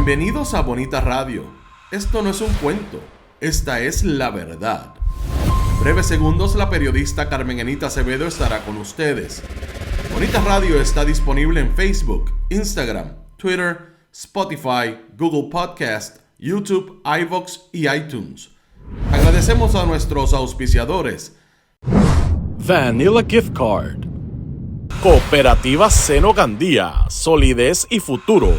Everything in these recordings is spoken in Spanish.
Bienvenidos a Bonita Radio. Esto no es un cuento, esta es la verdad. En breves segundos la periodista Carmen Anita Acevedo estará con ustedes. Bonita Radio está disponible en Facebook, Instagram, Twitter, Spotify, Google Podcast, YouTube, iVoox y iTunes. Agradecemos a nuestros auspiciadores. Vanilla Gift Card, Cooperativa Seno Gandía, Solidez y Futuro,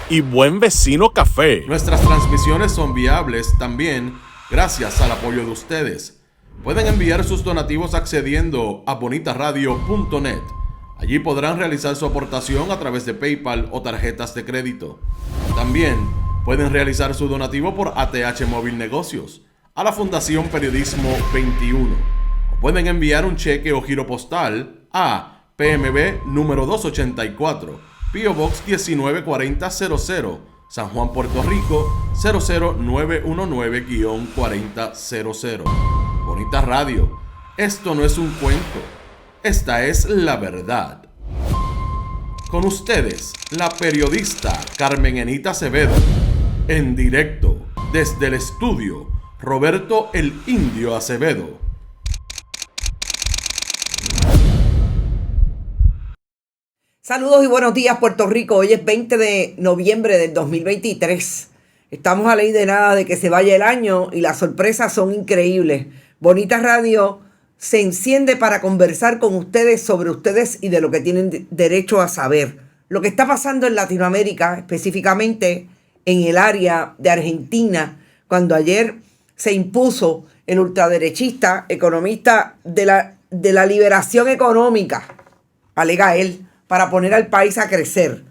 y Buen Vecino Café. Nuestras transmisiones son viables también gracias al apoyo de ustedes. Pueden enviar sus donativos accediendo a bonitaradio.net. Allí podrán realizar su aportación a través de PayPal o tarjetas de crédito. También pueden realizar su donativo por ATH Móvil Negocios a la Fundación Periodismo 21. O pueden enviar un cheque o giro postal a PMB número 284, P.O. Box 194000, San Juan, Puerto Rico 00919-4000. Bonita Radio, esto no es un cuento, esta es la verdad. Con ustedes, la periodista Carmen Anita Acevedo, en directo desde el estudio Roberto el Indio Acevedo. Saludos y buenos días, Puerto Rico. Hoy es 20 de noviembre del 2023. Estamos a ley de nada de que se vaya el año y las sorpresas son increíbles. Bonita Radio se enciende para conversar con ustedes sobre ustedes y de lo que tienen derecho a saber. Lo que está pasando en Latinoamérica, específicamente en el área de Argentina, cuando ayer se impuso el ultraderechista economista de la liberación económica, alega él, para poner al país a crecer.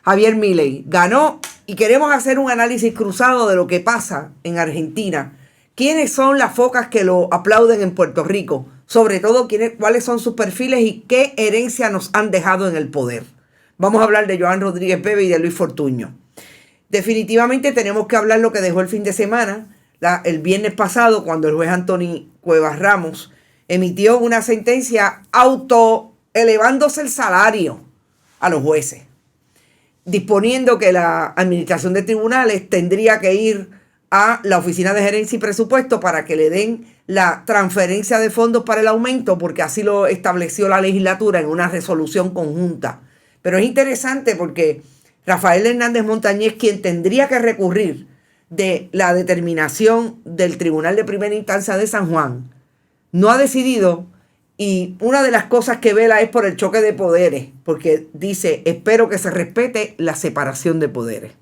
Javier Milei ganó y queremos hacer un análisis cruzado de lo que pasa en Argentina. ¿Quiénes son las focas que lo aplauden en Puerto Rico? Sobre todo, cuáles son sus perfiles y qué herencia nos han dejado en el poder. Vamos a hablar de Joan Rodríguez Bebe y de Luis Fortuño. Definitivamente tenemos que hablar lo que dejó el fin de semana, el viernes pasado, cuando el juez Anthony Cuevas Ramos emitió una sentencia elevándose el salario a los jueces, disponiendo que la administración de tribunales tendría que ir a la Oficina de Gerencia y Presupuesto para que le den la transferencia de fondos para el aumento, porque así lo estableció la legislatura en una resolución conjunta. Pero es interesante porque Rafael Hernández Montañez, quien tendría que recurrir de la determinación del Tribunal de Primera Instancia de San Juan, no ha decidido. Y una de las cosas que vela es por el choque de poderes, porque dice, espero que se respete la separación de poderes.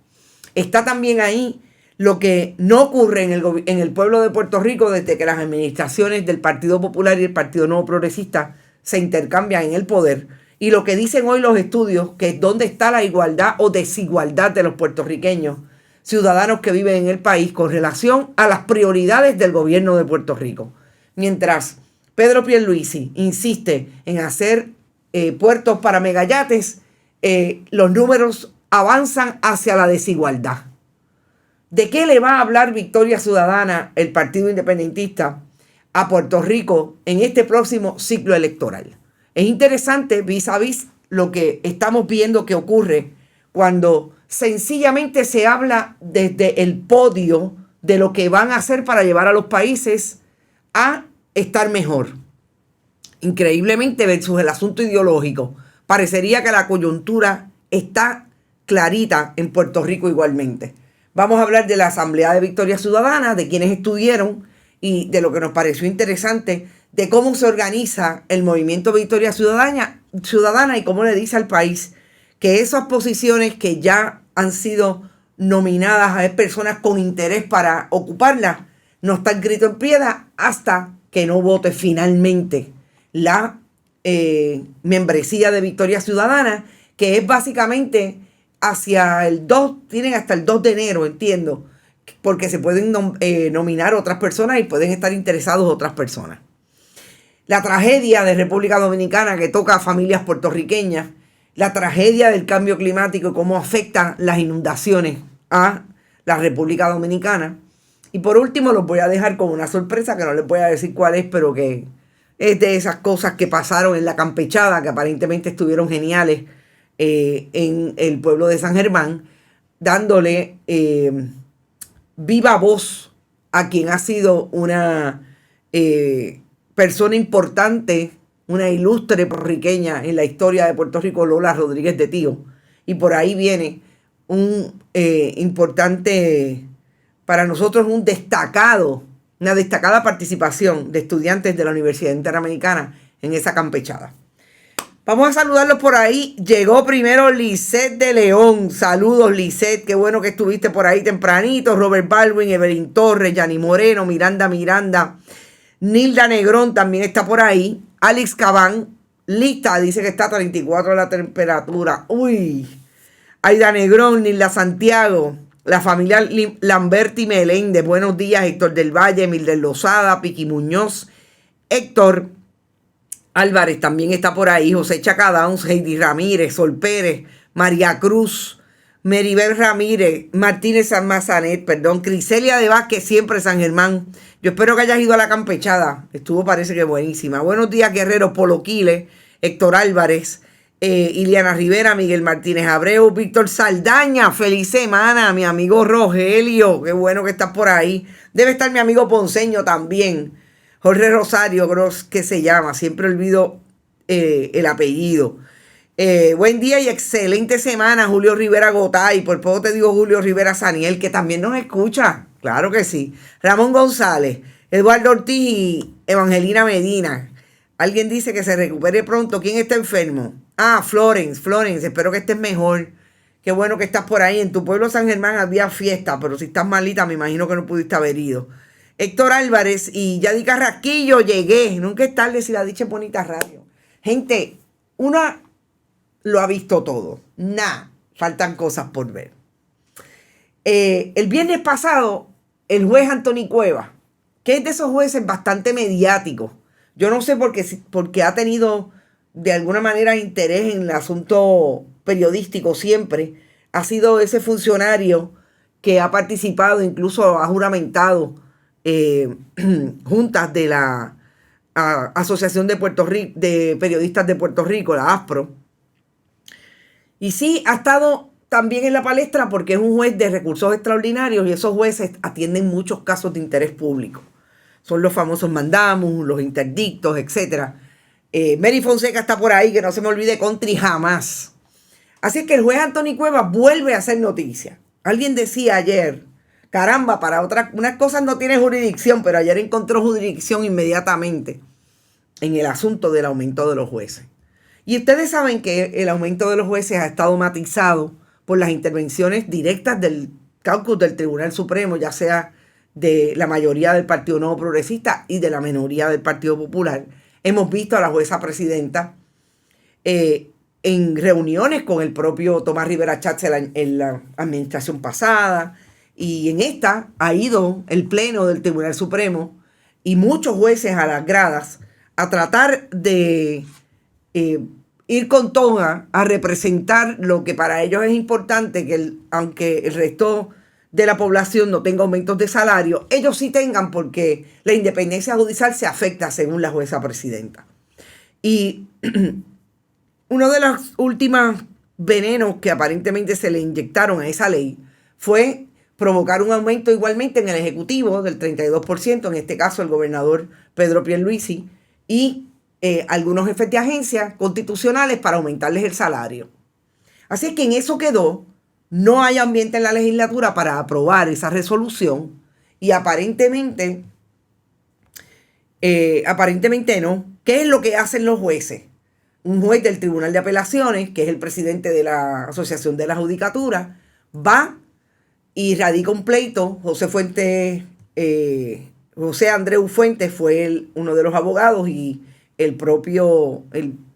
Está también ahí lo que no ocurre en el pueblo de Puerto Rico desde que las administraciones del Partido Popular y el Partido Nuevo Progresista se intercambian en el poder. Y lo que dicen hoy los estudios, que es dónde está la igualdad o desigualdad de los puertorriqueños, ciudadanos que viven en el país, con relación a las prioridades del gobierno de Puerto Rico. Mientras Pedro Pierluisi insiste en hacer puertos para megayates, los números avanzan hacia la desigualdad. ¿De qué le va a hablar Victoria Ciudadana, el Partido Independentista, a Puerto Rico en este próximo ciclo electoral? Es interesante vis a vis lo que estamos viendo que ocurre cuando sencillamente se habla desde el podio de lo que van a hacer para llevar a los países a estar mejor. Increíblemente, versus el asunto ideológico, parecería que la coyuntura está clarita en Puerto Rico igualmente. Vamos a hablar de la Asamblea de Victoria Ciudadana, de quienes estuvieron y de lo que nos pareció interesante, de cómo se organiza el movimiento Victoria Ciudadana y cómo le dice al país que esas posiciones que ya han sido nominadas a personas con interés para ocuparlas no están escrito en piedra hasta que no vote finalmente la membresía de Victoria Ciudadana, que es básicamente hacia el 2, tienen hasta el 2 de enero, entiendo, porque se pueden nominar otras personas y pueden estar interesados otras personas. La tragedia de República Dominicana que toca a familias puertorriqueñas, la tragedia del cambio climático y cómo afecta las inundaciones a la República Dominicana. Y por último los voy a dejar con una sorpresa que no les voy a decir cuál es, pero que es de esas cosas que pasaron en la campechada, que aparentemente estuvieron geniales en el pueblo de San Germán, dándole viva voz a quien ha sido una persona importante, una ilustre puertorriqueña en la historia de Puerto Rico, Lola Rodríguez de Tío. Y por ahí viene un importante, para nosotros una destacada participación de estudiantes de la Universidad Interamericana en esa campechada. Vamos a saludarlos por ahí. Llegó primero Lisette de León. Saludos, Lisette. Qué bueno que estuviste por ahí tempranito. Robert Baldwin, Evelyn Torres, Yani Moreno, Miranda, Nilda Negrón también está por ahí. Alex Cabán, lista, dice que está a 34 la temperatura. Uy. Aida Negrón, Nilda Santiago, la familia Lamberti Meléndez. Buenos días, Héctor del Valle, Mildred Lozada, Piqui Muñoz, Héctor Álvarez también está por ahí. José Chacadowns, Heidi Ramírez, Sol Pérez, María Cruz, Meribel Ramírez, Martínez San Mazanet, Criselia de Vázquez, siempre San Germán. Yo espero que hayas ido a la campechada. Estuvo, parece que buenísima. Buenos días, Guerrero, Polo Quiles, Héctor Álvarez, Iliana Rivera, Miguel Martínez Abreu, Víctor Saldaña. Feliz semana, mi amigo Rogelio. Qué bueno que estás por ahí. Debe estar mi amigo Ponceño también. Jorge Rosario, que se llama. Siempre olvido el apellido. Buen día y excelente semana, Julio Rivera Gotay. Por poco te digo Julio Rivera Saniel, que también nos escucha. Claro que sí. Ramón González, Eduardo Ortiz y Evangelina Medina. Alguien dice que se recupere pronto. ¿Quién está enfermo? Florence, espero que estés mejor. Qué bueno que estás por ahí. En tu pueblo San Germán había fiesta, pero si estás malita me imagino que no pudiste haber ido. Héctor Álvarez y Yadi Carrasquillo, llegué. Nunca es tarde si la dicha Bonita Radio. Gente, una lo ha visto todo. Faltan cosas por ver. El viernes pasado, el juez Anthony Cuevas, que es de esos jueces bastante mediáticos, yo no sé porque ha tenido de alguna manera interés en el asunto periodístico siempre, ha sido ese funcionario que ha participado, incluso ha juramentado juntas de la Asociación de Periodistas de Puerto Rico, la ASPRO. Y sí, ha estado también en la palestra porque es un juez de recursos extraordinarios y esos jueces atienden muchos casos de interés público. Son los famosos mandamus, los interdictos, etc. Mary Fonseca está por ahí, que no se me olvide Country jamás. Así que el juez Anthony Cuevas vuelve a hacer noticia. Alguien decía ayer, caramba, para unas cosas no tiene jurisdicción, pero ayer encontró jurisdicción inmediatamente en el asunto del aumento de los jueces. Y ustedes saben que el aumento de los jueces ha estado matizado por las intervenciones directas del caucus del Tribunal Supremo, ya sea de la mayoría del Partido Nuevo Progresista y de la minoría del Partido Popular. Hemos visto a la jueza presidenta en reuniones con el propio Tomás Rivera Chatz en la administración pasada, y en esta ha ido el Pleno del Tribunal Supremo y muchos jueces a las gradas a tratar de ir con toga a representar lo que para ellos es importante, que aunque el resto de la población no tenga aumentos de salario, ellos sí tengan, porque la independencia judicial se afecta según la jueza presidenta. Y uno de los últimos venenos que aparentemente se le inyectaron a esa ley fue provocar un aumento igualmente en el Ejecutivo del 32%, en este caso el gobernador Pedro Pierluisi, y algunos jefes de agencias constitucionales para aumentarles el salario. Así que en eso quedó. No hay ambiente en la legislatura para aprobar esa resolución y aparentemente no. ¿Qué es lo que hacen los jueces? Un juez del Tribunal de Apelaciones, que es el presidente de la Asociación de la Judicatura, va y radica un pleito. José Andreu Fuentes fue uno de los abogados y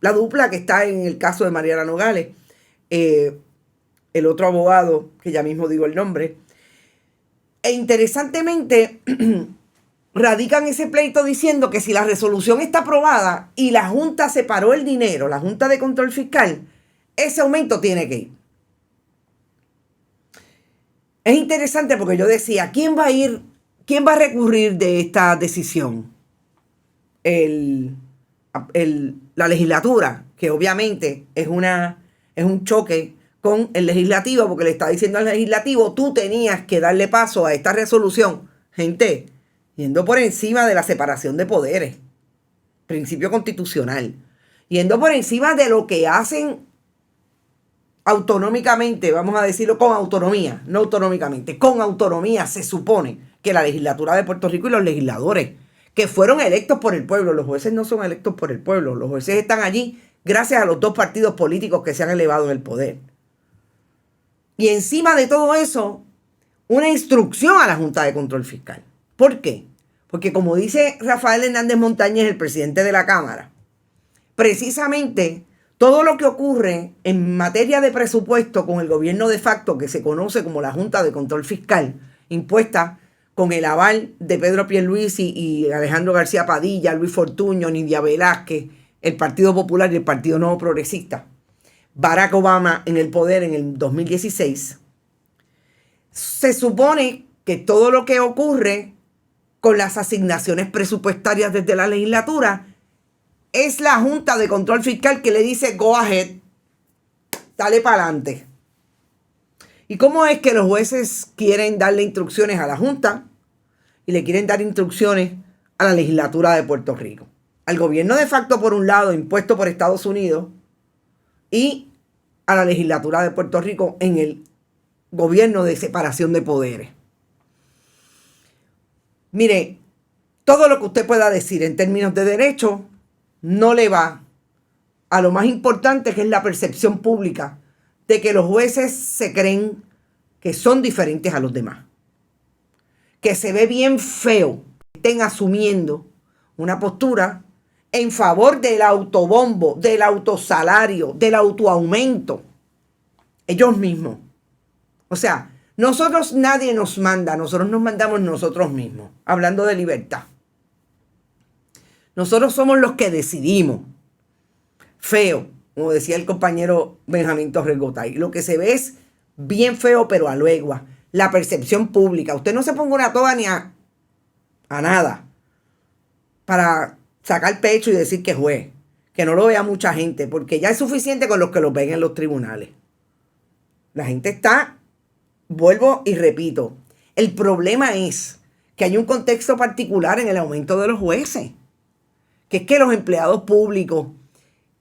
la dupla que está en el caso de Mariana Nogales, el otro abogado, que ya mismo digo el nombre. E interesantemente, radican ese pleito diciendo que si la resolución está aprobada y la Junta separó el dinero, la Junta de Control Fiscal, ese aumento tiene que ir. Es interesante porque yo decía, ¿quién va a recurrir de esta decisión? La legislatura, que obviamente es un choque con el legislativo, porque le está diciendo al legislativo, tú tenías que darle paso a esta resolución. Gente, yendo por encima de la separación de poderes, principio constitucional, yendo por encima de lo que hacen autonómicamente, vamos a decirlo con autonomía, no autonómicamente, con autonomía se supone que la legislatura de Puerto Rico y los legisladores que fueron electos por el pueblo, los jueces no son electos por el pueblo, los jueces están allí gracias a los dos partidos políticos que se han elevado en el poder. Y encima de todo eso, una instrucción a la Junta de Control Fiscal. ¿Por qué? Porque como dice Rafael Hernández Montañez, el presidente de la Cámara, precisamente todo lo que ocurre en materia de presupuesto con el gobierno de facto, que se conoce como la Junta de Control Fiscal, impuesta con el aval de Pedro Pierluisi y Alejandro García Padilla, Luis Fortuño, Nidia Velázquez, el Partido Popular y el Partido Nuevo Progresista, Barack Obama en el poder en el 2016, se supone que todo lo que ocurre con las asignaciones presupuestarias desde la legislatura es la Junta de Control Fiscal que le dice go ahead, dale para adelante. ¿Y cómo es que los jueces quieren darle instrucciones a la Junta y le quieren dar instrucciones a la legislatura de Puerto Rico? Al gobierno de facto, por un lado, impuesto por Estados Unidos, y a la legislatura de Puerto Rico en el gobierno de separación de poderes. Mire, todo lo que usted pueda decir en términos de derecho no le va a lo más importante, que es la percepción pública de que los jueces se creen que son diferentes a los demás. Que se ve bien feo que estén asumiendo una postura en favor del autobombo, del autosalario, del autoaumento. Ellos mismos. O sea, nosotros nadie nos manda, nosotros nos mandamos nosotros mismos, hablando de libertad. Nosotros somos los que decidimos. Feo, como decía el compañero Benjamín Torres Gotay. Lo que se ve es bien feo, pero a legua. La percepción pública. Usted no se ponga una toga ni a nada para sacar pecho y decir que es juez. Que no lo vea mucha gente, porque ya es suficiente con los que lo ven en los tribunales. La gente está, vuelvo y repito, el problema es que hay un contexto particular en el aumento de los jueces. Que es que los empleados públicos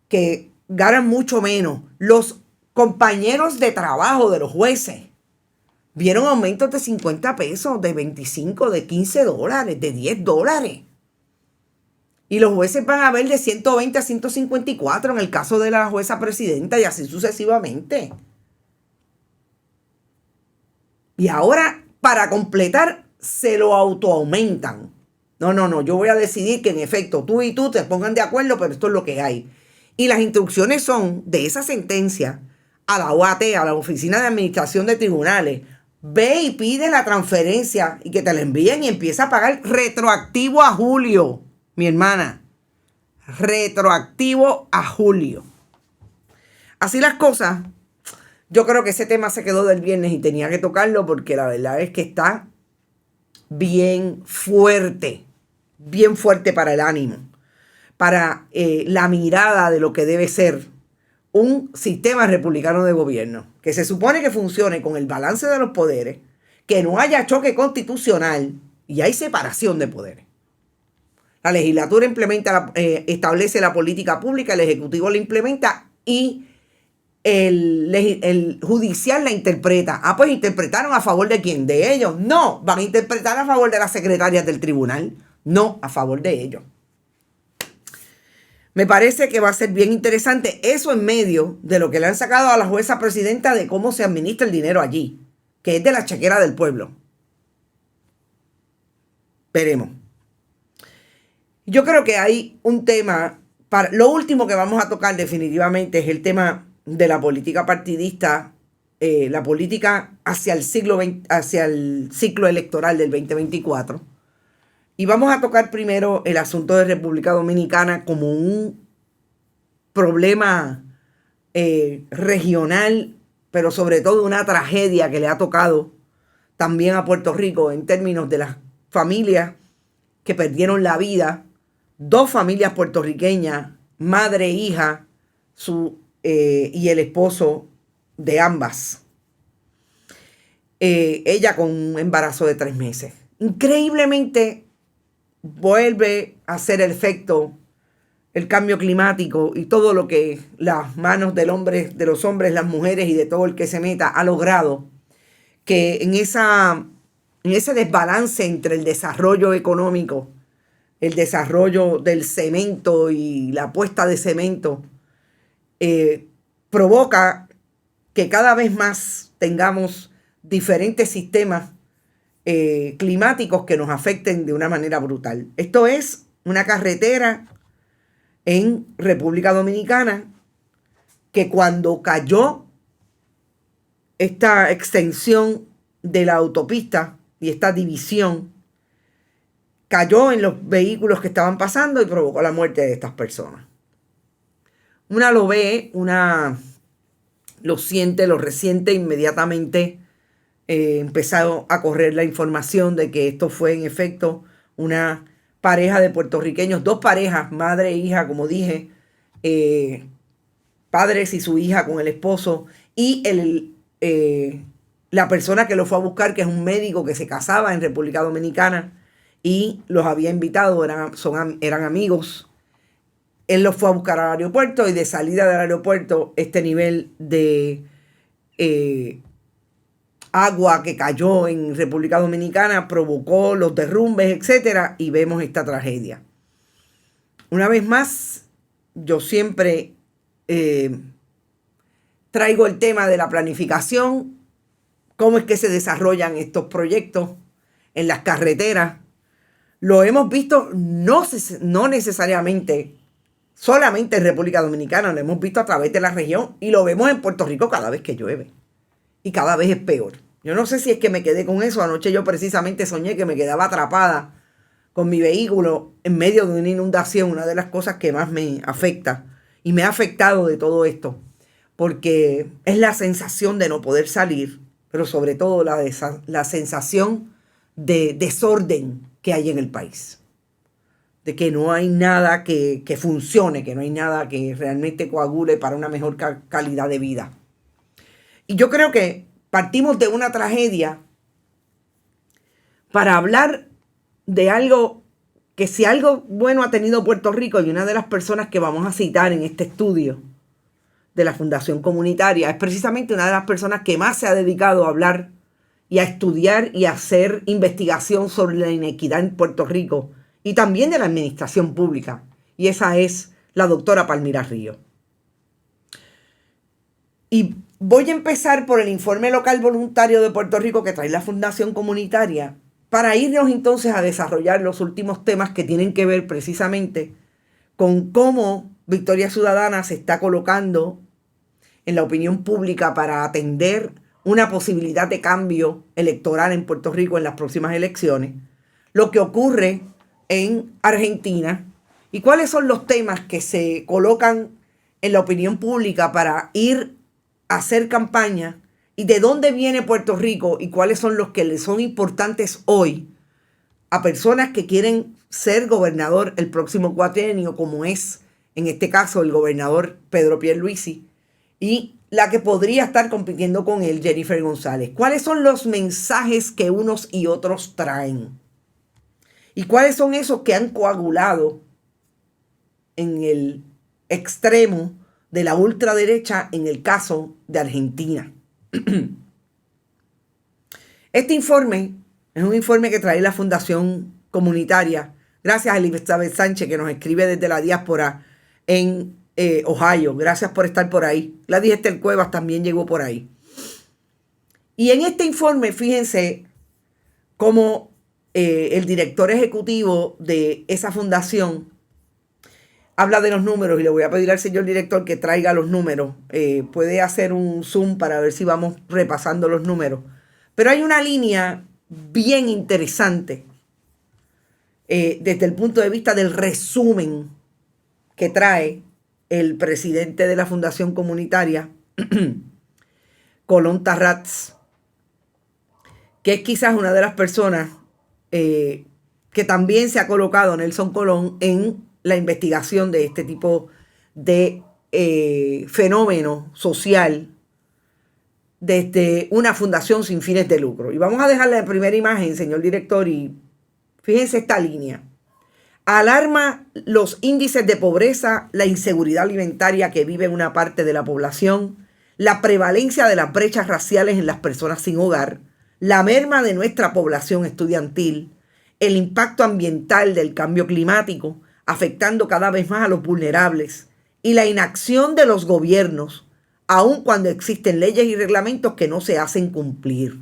que ganan mucho menos, los compañeros de trabajo de los jueces, vieron aumentos de 50 pesos, de 25, de 15 dólares, de 10 dólares. Y los jueces van a ver de 120 a 154 en el caso de la jueza presidenta y así sucesivamente. Y ahora, para completar, se lo autoaumentan. No, yo voy a decidir que en efecto tú y tú te pongan de acuerdo, pero esto es lo que hay. Y las instrucciones son de esa sentencia a la OAT, a la Oficina de Administración de Tribunales. Ve y pide la transferencia y que te la envíen y empieza a pagar retroactivo a julio, mi hermana. Retroactivo a julio. Así las cosas, yo creo que ese tema se quedó del viernes y tenía que tocarlo porque la verdad es que está bien fuerte para el ánimo, para la mirada de lo que debe ser un sistema republicano de gobierno, que se supone que funcione con el balance de los poderes, que no haya choque constitucional y hay separación de poderes. La legislatura establece la política pública, el ejecutivo la implementa y el judicial la interpreta. Pues interpretaron a favor de quién, de ellos. No, van a interpretar a favor de las secretarias del tribunal, no a favor de ellos. Me parece que va a ser bien interesante eso en medio de lo que le han sacado a la jueza presidenta de cómo se administra el dinero allí, que es de la chequera del pueblo. Veremos. Yo creo que hay un tema, lo último que vamos a tocar definitivamente es el tema de la política partidista, la política hacia el ciclo electoral del 2024. Y vamos a tocar primero el asunto de República Dominicana como un problema regional, pero sobre todo una tragedia que le ha tocado también a Puerto Rico en términos de las familias que perdieron la vida. 2 familias puertorriqueñas, madre e hija, y el esposo de ambas. Ella con un embarazo de 3 meses. Increíblemente vuelve a hacer el efecto el cambio climático y todo lo que las manos del hombre, de los hombres, las mujeres y de todo el que se meta ha logrado, que en ese desbalance entre el desarrollo económico, el desarrollo del cemento y la puesta de cemento, provoca que cada vez más tengamos diferentes sistemas climáticos que nos afecten de una manera brutal. Esto es una carretera en República Dominicana que cuando cayó esta extensión de la autopista y esta división, cayó en los vehículos que estaban pasando y provocó la muerte de estas personas. Una lo ve, una lo siente, lo resiente inmediatamente. Empezado a correr la información de que esto fue en efecto una pareja de puertorriqueños, 2 parejas, madre e hija, como dije, padres y su hija con el esposo, y la persona que lo fue a buscar, que es un médico que se casaba en República Dominicana y los había invitado, eran amigos. Él los fue a buscar al aeropuerto y de salida del aeropuerto este nivel de agua que cayó en República Dominicana provocó los derrumbes, etcétera, y vemos esta tragedia. Una vez más, yo siempre traigo el tema de la planificación, cómo es que se desarrollan estos proyectos en las carreteras. Lo hemos visto no necesariamente solamente en República Dominicana, lo hemos visto a través de la región y lo vemos en Puerto Rico cada vez que llueve. Y cada vez es peor. Yo no sé si es que me quedé con eso. Anoche yo precisamente soñé que me quedaba atrapada con mi vehículo en medio de una inundación. Una de las cosas que más me afecta y me ha afectado de todo esto. Porque es la sensación de no poder salir, pero sobre todo la sensación de desorden que hay en el país. De que no hay nada que funcione, que no hay nada que realmente coagule para una mejor calidad de vida. Y yo creo que partimos de una tragedia para hablar de algo que si algo bueno ha tenido Puerto Rico, y una de las personas que vamos a citar en este estudio de la Fundación Comunitaria es precisamente una de las personas que más se ha dedicado a hablar y a estudiar y a hacer investigación sobre la inequidad en Puerto Rico y también de la administración pública. Y esa es la doctora Palmira Ríos. Y voy a empezar por el informe local voluntario de Puerto Rico que trae la Fundación Comunitaria para irnos entonces a desarrollar los últimos temas que tienen que ver precisamente con cómo Victoria Ciudadana se está colocando en la opinión pública para atender una posibilidad de cambio electoral en Puerto Rico en las próximas elecciones, lo que ocurre en Argentina y cuáles son los temas que se colocan en la opinión pública para ir a hacer campaña y de dónde viene Puerto Rico y cuáles son los que le son importantes hoy a personas que quieren ser gobernador el próximo cuatrienio, como es en este caso el gobernador Pedro Pierluisi y la que podría estar compitiendo con él, Jennifer González. ¿Cuáles son los mensajes que unos y otros traen? ¿Y cuáles son esos que han coagulado en el extremo de la ultraderecha en el caso de Argentina? Este informe es un informe que trae la Fundación Comunitaria, gracias a Elizabeth Sánchez, que nos escribe desde la diáspora en Ohio. Gracias por estar por ahí. Gladys Esther Cuevas también llegó por ahí. Y en este informe, fíjense cómo el director ejecutivo de esa fundación habla de los números, y le voy a pedir al señor director que traiga los números. Puede hacer un zoom para ver si vamos repasando los números. Pero hay una línea bien interesante desde el punto de vista del resumen que trae el presidente de la Fundación Comunitaria, Colón Tarrats, que es quizás una de las personas que también se ha colocado, Nelson Colón, en la investigación de este tipo de fenómeno social desde una fundación sin fines de lucro. Y vamos a dejarle la primera imagen, señor director, y fíjense esta línea. Alarma los índices de pobreza, la inseguridad alimentaria que vive una parte de la población, la prevalencia de las brechas raciales en las personas sin hogar, la merma de nuestra población estudiantil, el impacto ambiental del cambio climático, afectando cada vez más a los vulnerables, y la inacción de los gobiernos, aun cuando existen leyes y reglamentos que no se hacen cumplir.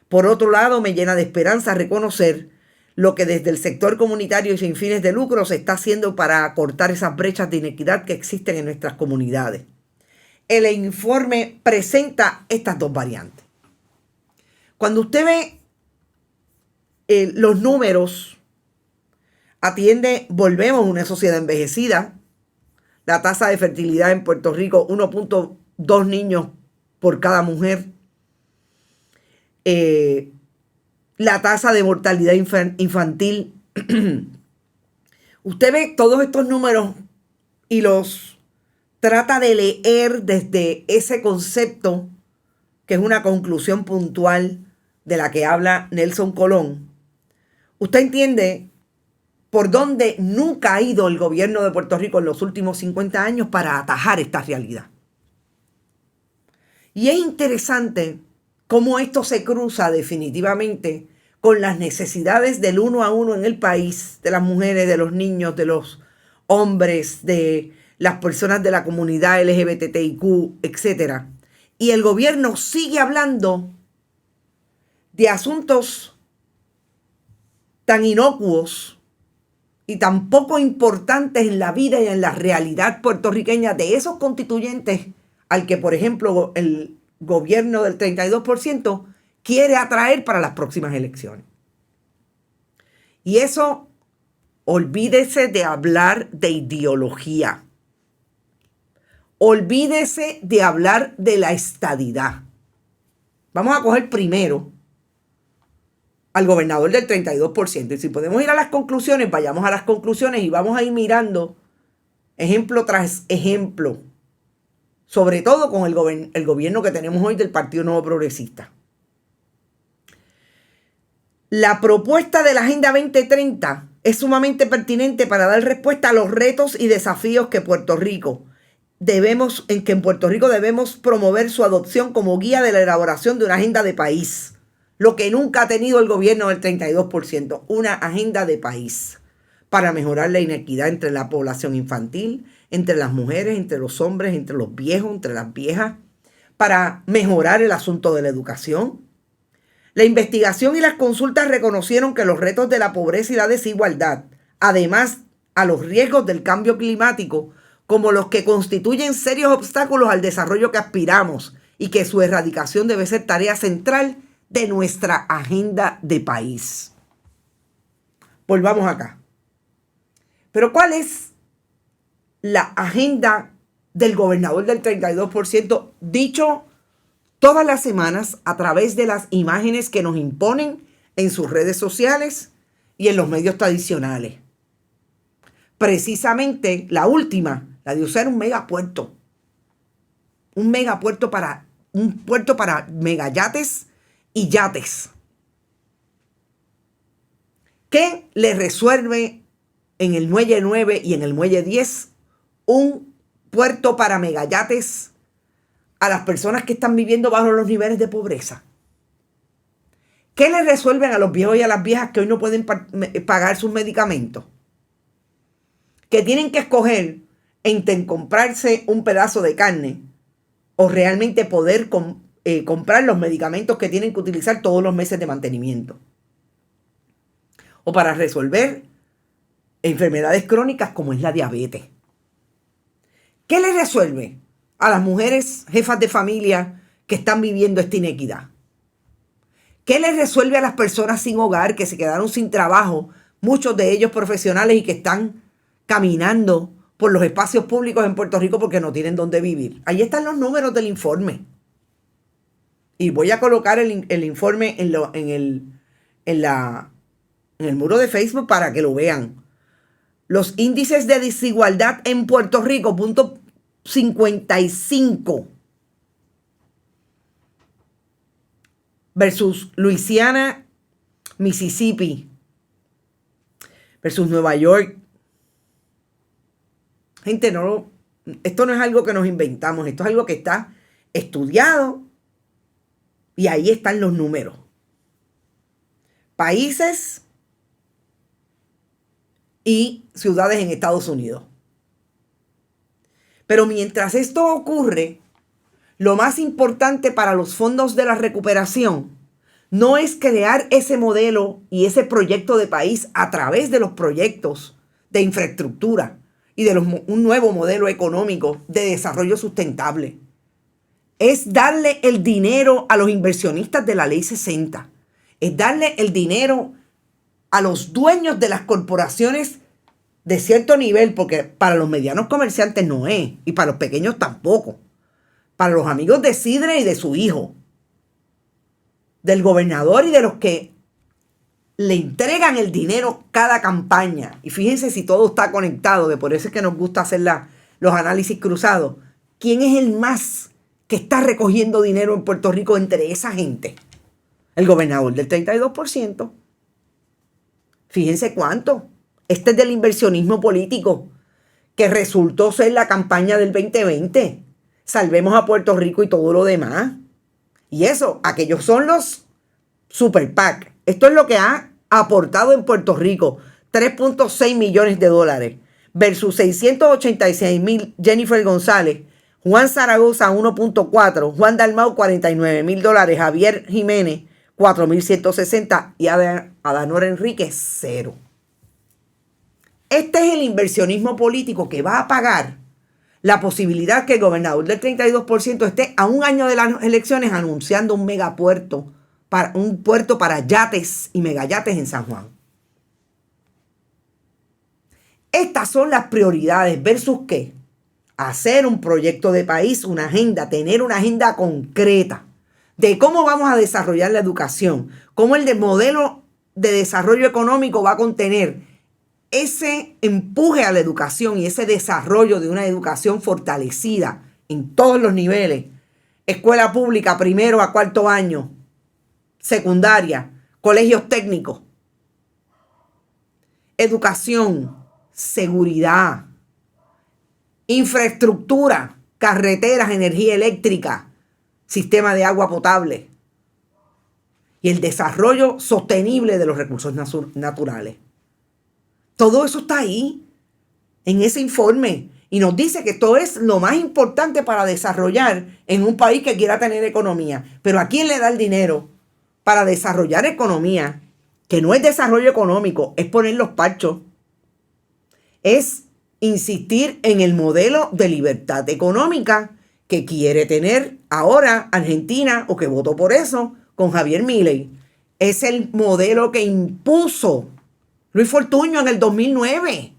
Por otro lado, me llena de esperanza reconocer lo que desde el sector comunitario y sin fines de lucro se está haciendo para acortar esas brechas de inequidad que existen en nuestras comunidades. El informe presenta estas dos variantes. Cuando usted ve los números, volvemos a una sociedad envejecida. La tasa de fertilidad en Puerto Rico, 1.2 niños por cada mujer. La tasa de mortalidad infantil. Usted ve todos estos números y los trata de leer desde ese concepto, que es una conclusión puntual de la que habla Nelson Colón. Usted entiende por dónde nunca ha ido el gobierno de Puerto Rico en los últimos 50 años para atajar esta realidad. Y es interesante cómo esto se cruza definitivamente con las necesidades del uno a uno en el país, de las mujeres, de los niños, de los hombres, de las personas de la comunidad LGBTIQ, etc. Y el gobierno sigue hablando de asuntos tan inocuos y tan poco importantes en la vida y en la realidad puertorriqueña de esos constituyentes al que, por ejemplo, el gobierno del 32% quiere atraer para las próximas elecciones. Y eso, olvídese de hablar de ideología. Olvídese de hablar de la estadidad. Vamos a coger primero al gobernador del 32%. Y si podemos ir a las conclusiones, vayamos a las conclusiones y vamos a ir mirando ejemplo tras ejemplo. Sobre todo con el gobierno que tenemos hoy del Partido Nuevo Progresista. La propuesta de la Agenda 2030 es sumamente pertinente para dar respuesta a los retos y desafíos que en Puerto Rico debemos promover su adopción como guía de la elaboración de una agenda de país. Lo que nunca ha tenido el gobierno del 32%, una agenda de país para mejorar la inequidad entre la población infantil, entre las mujeres, entre los hombres, entre los viejos, entre las viejas, para mejorar el asunto de la educación. La investigación y las consultas reconocieron que los retos de la pobreza y la desigualdad, además a los riesgos del cambio climático, como los que constituyen serios obstáculos al desarrollo que aspiramos y que su erradicación debe ser tarea central de nuestra agenda de país. Volvamos acá. Pero ¿cuál es la agenda del gobernador del 32%? Dicho todas las semanas a través de las imágenes que nos imponen en sus redes sociales y en los medios tradicionales. Precisamente la última, la de usar un megapuerto. Un puerto para megayates y yates. ¿Qué le resuelve en el muelle 9 y en el muelle 10 un puerto para megayates a las personas que están viviendo bajo los niveles de pobreza? ¿Qué le resuelven a los viejos y a las viejas que hoy no pueden pagar sus medicamentos? Que tienen que escoger entre comprarse un pedazo de carne o realmente poder comprar los medicamentos que tienen que utilizar todos los meses de mantenimiento. O para resolver enfermedades crónicas como es la diabetes. ¿Qué le resuelve a las mujeres jefas de familia que están viviendo esta inequidad? ¿Qué les resuelve a las personas sin hogar que se quedaron sin trabajo, muchos de ellos profesionales y que están caminando por los espacios públicos en Puerto Rico porque no tienen dónde vivir? Ahí están los números del informe. Y voy a colocar el informe en el muro de Facebook para que lo vean. Los índices de desigualdad en Puerto Rico, punto 55. versus Luisiana, Mississippi, versus Nueva York. Gente, esto no es algo que nos inventamos, esto es algo que está estudiado y ahí están los números. Países y ciudades en Estados Unidos. Pero mientras esto ocurre, lo más importante para los fondos de la recuperación no es crear ese modelo y ese proyecto de país a través de los proyectos de infraestructura y de un nuevo modelo económico de desarrollo sustentable. Es darle el dinero a los inversionistas de la Ley 60. Es darle el dinero a los dueños de las corporaciones de cierto nivel, porque para los medianos comerciantes no es, y para los pequeños tampoco. Para los amigos de Sidre y de su hijo, del gobernador y de los que le entregan el dinero cada campaña. Y fíjense si todo está conectado, que por eso es que nos gusta hacer los análisis cruzados. ¿Quién es el más que está recogiendo dinero en Puerto Rico entre esa gente? El gobernador del 32%. Fíjense cuánto. Este es del inversionismo político que resultó ser la campaña del 2020. Salvemos a Puerto Rico y todo lo demás. Y eso, aquellos son los Super PAC. Esto es lo que ha aportado en Puerto Rico. 3.6 millones de dólares versus 686,000 Jennifer González, Juan Zaragoza 1.4, Juan Dalmau 49,000 dólares, Javier Jiménez 4,160 y Adanor Enrique 0. Este es el inversionismo político que va a pagar la posibilidad que el gobernador del 32% esté a un año de las elecciones anunciando un megapuerto, un puerto para yates y megayates en San Juan. Estas son las prioridades versus qué. Hacer un proyecto de país, una agenda, tener una agenda concreta de cómo vamos a desarrollar la educación, cómo el modelo de desarrollo económico va a contener ese empuje a la educación y ese desarrollo de una educación fortalecida en todos los niveles. Escuela pública, primero a cuarto año, secundaria, colegios técnicos, educación, seguridad, infraestructura, carreteras, energía eléctrica, sistema de agua potable y el desarrollo sostenible de los recursos naturales. Todo eso está ahí, en ese informe, y nos dice que esto es lo más importante para desarrollar en un país que quiera tener economía. Pero ¿a quién le da el dinero para desarrollar economía? Que no es desarrollo económico, es poner los parchos. Es insistir en el modelo de libertad económica que quiere tener ahora Argentina, o que votó por eso, con Javier Milei. Es el modelo que impuso Luis Fortuño en el 2009.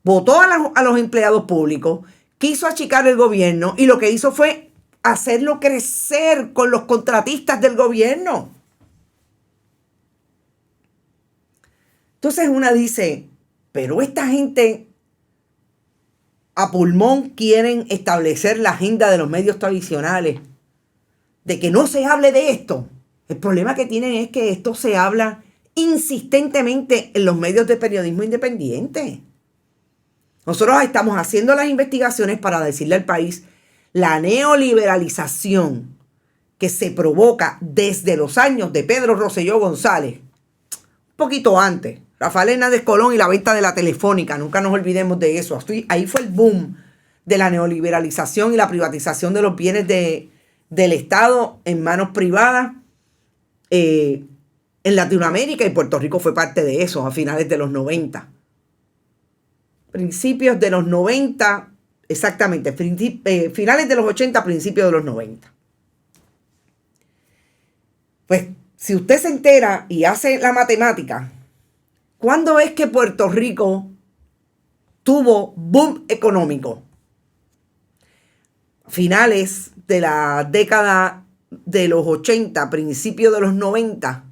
Votó a los empleados públicos, quiso achicar el gobierno y lo que hizo fue hacerlo crecer con los contratistas del gobierno. Entonces una dice, pero esta gente a pulmón quieren establecer la agenda de los medios tradicionales, de que no se hable de esto. El problema que tienen es que esto se habla insistentemente en los medios de periodismo independiente. Nosotros estamos haciendo las investigaciones para decirle al país la neoliberalización que se provoca desde los años de Pedro Rosselló González, un poquito antes, Rafael Hernández Colón y la venta de la Telefónica, nunca nos olvidemos de eso. Ahí fue el boom de la neoliberalización y la privatización de los bienes del Estado en manos privadas en Latinoamérica, y Puerto Rico fue parte de eso a finales de los 90. Principios de los 90, exactamente, finales de los 80, principios de los 90. Pues si usted se entera y hace la matemática, ¿cuándo es que Puerto Rico tuvo boom económico? Finales de la década de los 80, principios de los 90,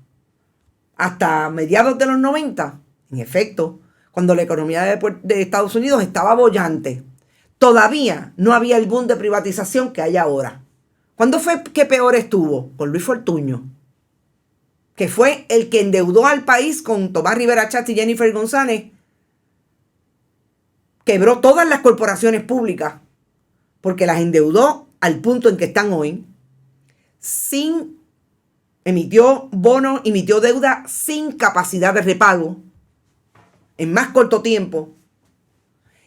hasta mediados de los 90, en efecto, cuando la economía de Estados Unidos estaba boyante. Todavía no había el boom de privatización que hay ahora. ¿Cuándo fue que peor estuvo? Con Luis Fortuño, que fue el que endeudó al país con Tomás Rivera Chatz y Jennifer González. Quebró todas las corporaciones públicas porque las endeudó al punto en que están hoy. Emitió bonos, emitió deuda sin capacidad de repago en más corto tiempo.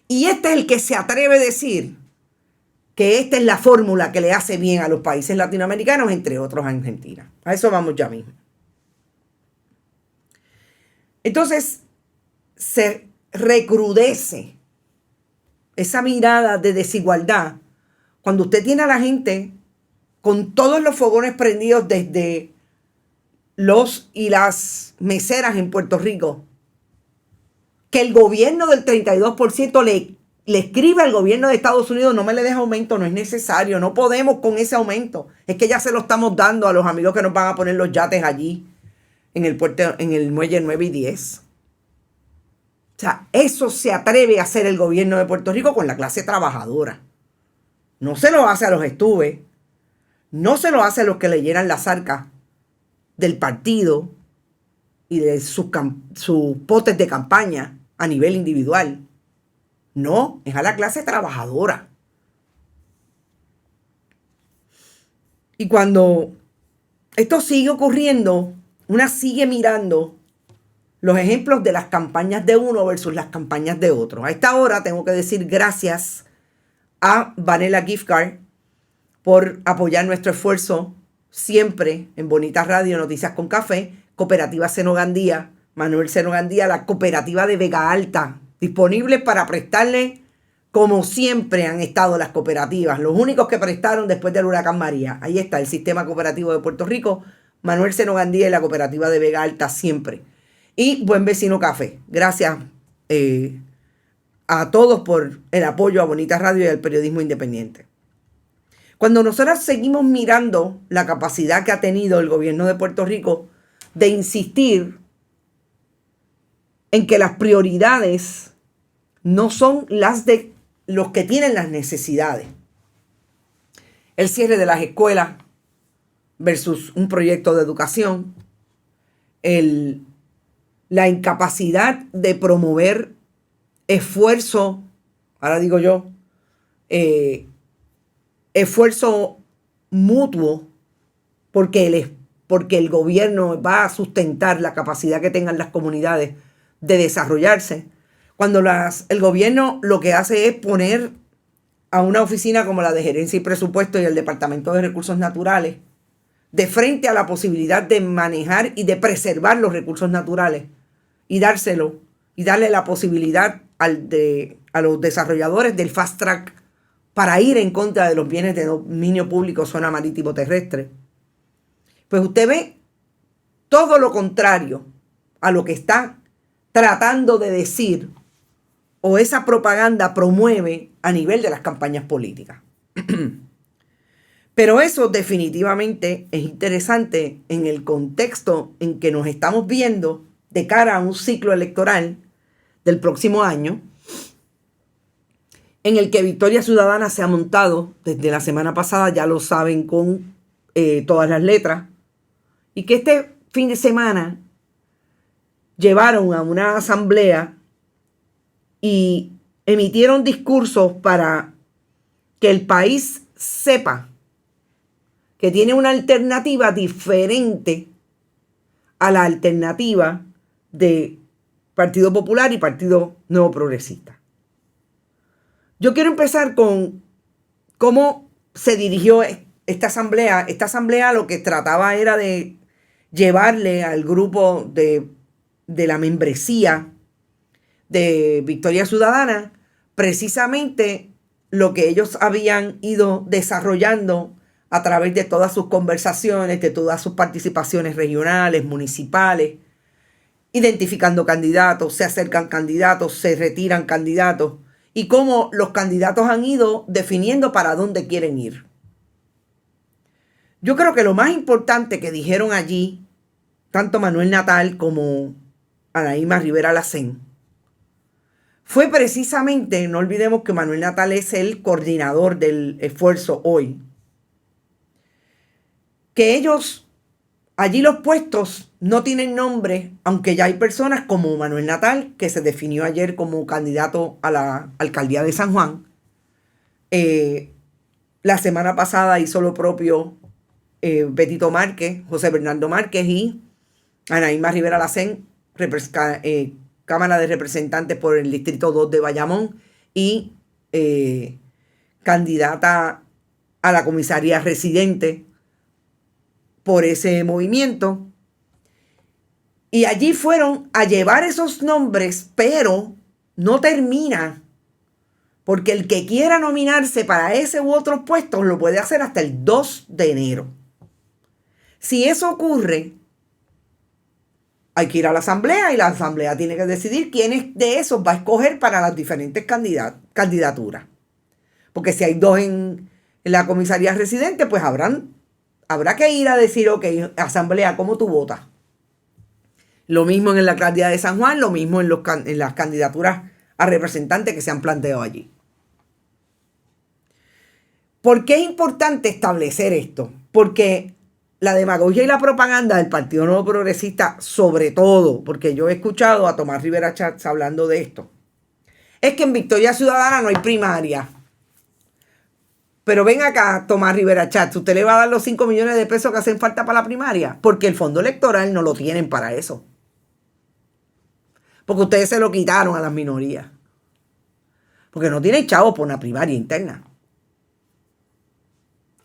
Y este es el que se atreve a decir que esta es la fórmula que le hace bien a los países latinoamericanos, entre otros a Argentina. A eso vamos ya mismo. Entonces, se recrudece esa mirada de desigualdad cuando usted tiene a la gente con todos los fogones prendidos desde los y las meseras en Puerto Rico, que el gobierno del 32% le escribe al gobierno de Estados Unidos: no me le deje aumento, no es necesario, no podemos con ese aumento, es que ya se lo estamos dando a los amigos que nos van a poner los yates allí en el puerto, en el muelle 9 y 10. O sea, eso se atreve a hacer el gobierno de Puerto Rico con la clase trabajadora. No se lo hace a los estúes, no se lo hace a los que le llenan las arcas del partido y de sus potes de campaña a nivel individual. No, es a la clase trabajadora. Y cuando esto sigue ocurriendo, una sigue mirando los ejemplos de las campañas de uno versus las campañas de otro. A esta hora tengo que decir gracias a Vanilla Gift Card por apoyar nuestro esfuerzo siempre en Bonita Radio, Noticias con Café, Cooperativa Seno Gandía, Manuel Seno Gandía, la cooperativa de Vega Alta, disponible para prestarle como siempre han estado las cooperativas, los únicos que prestaron después del huracán María. Ahí está el Sistema Cooperativo de Puerto Rico, Manuel Seno Gandía y la cooperativa de Vega Alta siempre. Y Buen Vecino Café. Gracias a todos por el apoyo a Bonita Radio y al periodismo independiente. Cuando nosotros seguimos mirando la capacidad que ha tenido el gobierno de Puerto Rico de insistir en que las prioridades no son las de los que tienen las necesidades. El cierre de las escuelas versus un proyecto de educación. La incapacidad de promover esfuerzo, ahora digo yo, esfuerzo mutuo, porque el gobierno va a sustentar la capacidad que tengan las comunidades de desarrollarse. Cuando el gobierno lo que hace es poner a una oficina como la de Gerencia y Presupuesto y el Departamento de Recursos Naturales de frente a la posibilidad de manejar y de preservar los recursos naturales y darle la posibilidad a los desarrolladores del fast track para ir en contra de los bienes de dominio público, zona marítimo terrestre. Pues usted ve todo lo contrario a lo que está tratando de decir o esa propaganda promueve a nivel de las campañas políticas. Pero eso definitivamente es interesante en el contexto en que nos estamos viendo de cara a un ciclo electoral del próximo año, en el que Victoria Ciudadana se ha montado desde la semana pasada, ya lo saben, con todas las letras, y que este fin de semana llevaron a una asamblea y emitieron discursos para que el país sepa que tiene una alternativa diferente a la alternativa de Partido Popular y Partido Nuevo Progresista. Yo quiero empezar con cómo se dirigió esta asamblea. Esta asamblea lo que trataba era de llevarle al grupo de la membresía de Victoria Ciudadana precisamente lo que ellos habían ido desarrollando a través de todas sus conversaciones, de todas sus participaciones regionales, municipales, identificando candidatos, se acercan candidatos, se retiran candidatos, y cómo los candidatos han ido definiendo para dónde quieren ir. Yo creo que lo más importante que dijeron allí, tanto Manuel Natal como Anaíma Rivera Lacén, fue precisamente, no olvidemos que Manuel Natal es el coordinador del esfuerzo hoy, que ellos, allí los puestos no tienen nombre, aunque ya hay personas como Manuel Natal, que se definió ayer como candidato a la alcaldía de San Juan. La semana pasada hizo lo propio Betito Márquez, José Bernardo Márquez y Anaíma Rivera Lacén, Cámara de Representantes por el Distrito 2 de Bayamón y candidata a la comisaría residente por ese movimiento. Y allí fueron a llevar esos nombres, pero no termina, porque el que quiera nominarse para ese u otros puestos lo puede hacer hasta el 2 de enero. Si eso ocurre, hay que ir a la asamblea y la asamblea tiene que decidir quiénes de esos va a escoger para las diferentes candidaturas. Porque si hay dos en la comisaría residente, pues habrá que ir a decir, ok, asamblea, ¿cómo tú votas? Lo mismo en la alcaldía de San Juan, lo mismo en las candidaturas a representantes que se han planteado allí. ¿Por qué es importante establecer esto? Porque la demagogia y la propaganda del Partido Nuevo Progresista, sobre todo, porque yo he escuchado a Tomás Rivera Chatz hablando de esto, es que en Victoria Ciudadana no hay primaria. Pero ven acá, Tomás Rivera Chatz, ¿usted le va a dar los 5 millones de pesos que hacen falta para la primaria? Porque el fondo electoral no lo tienen para eso. Porque ustedes se lo quitaron a las minorías. Porque no tienen chavos por una primaria interna.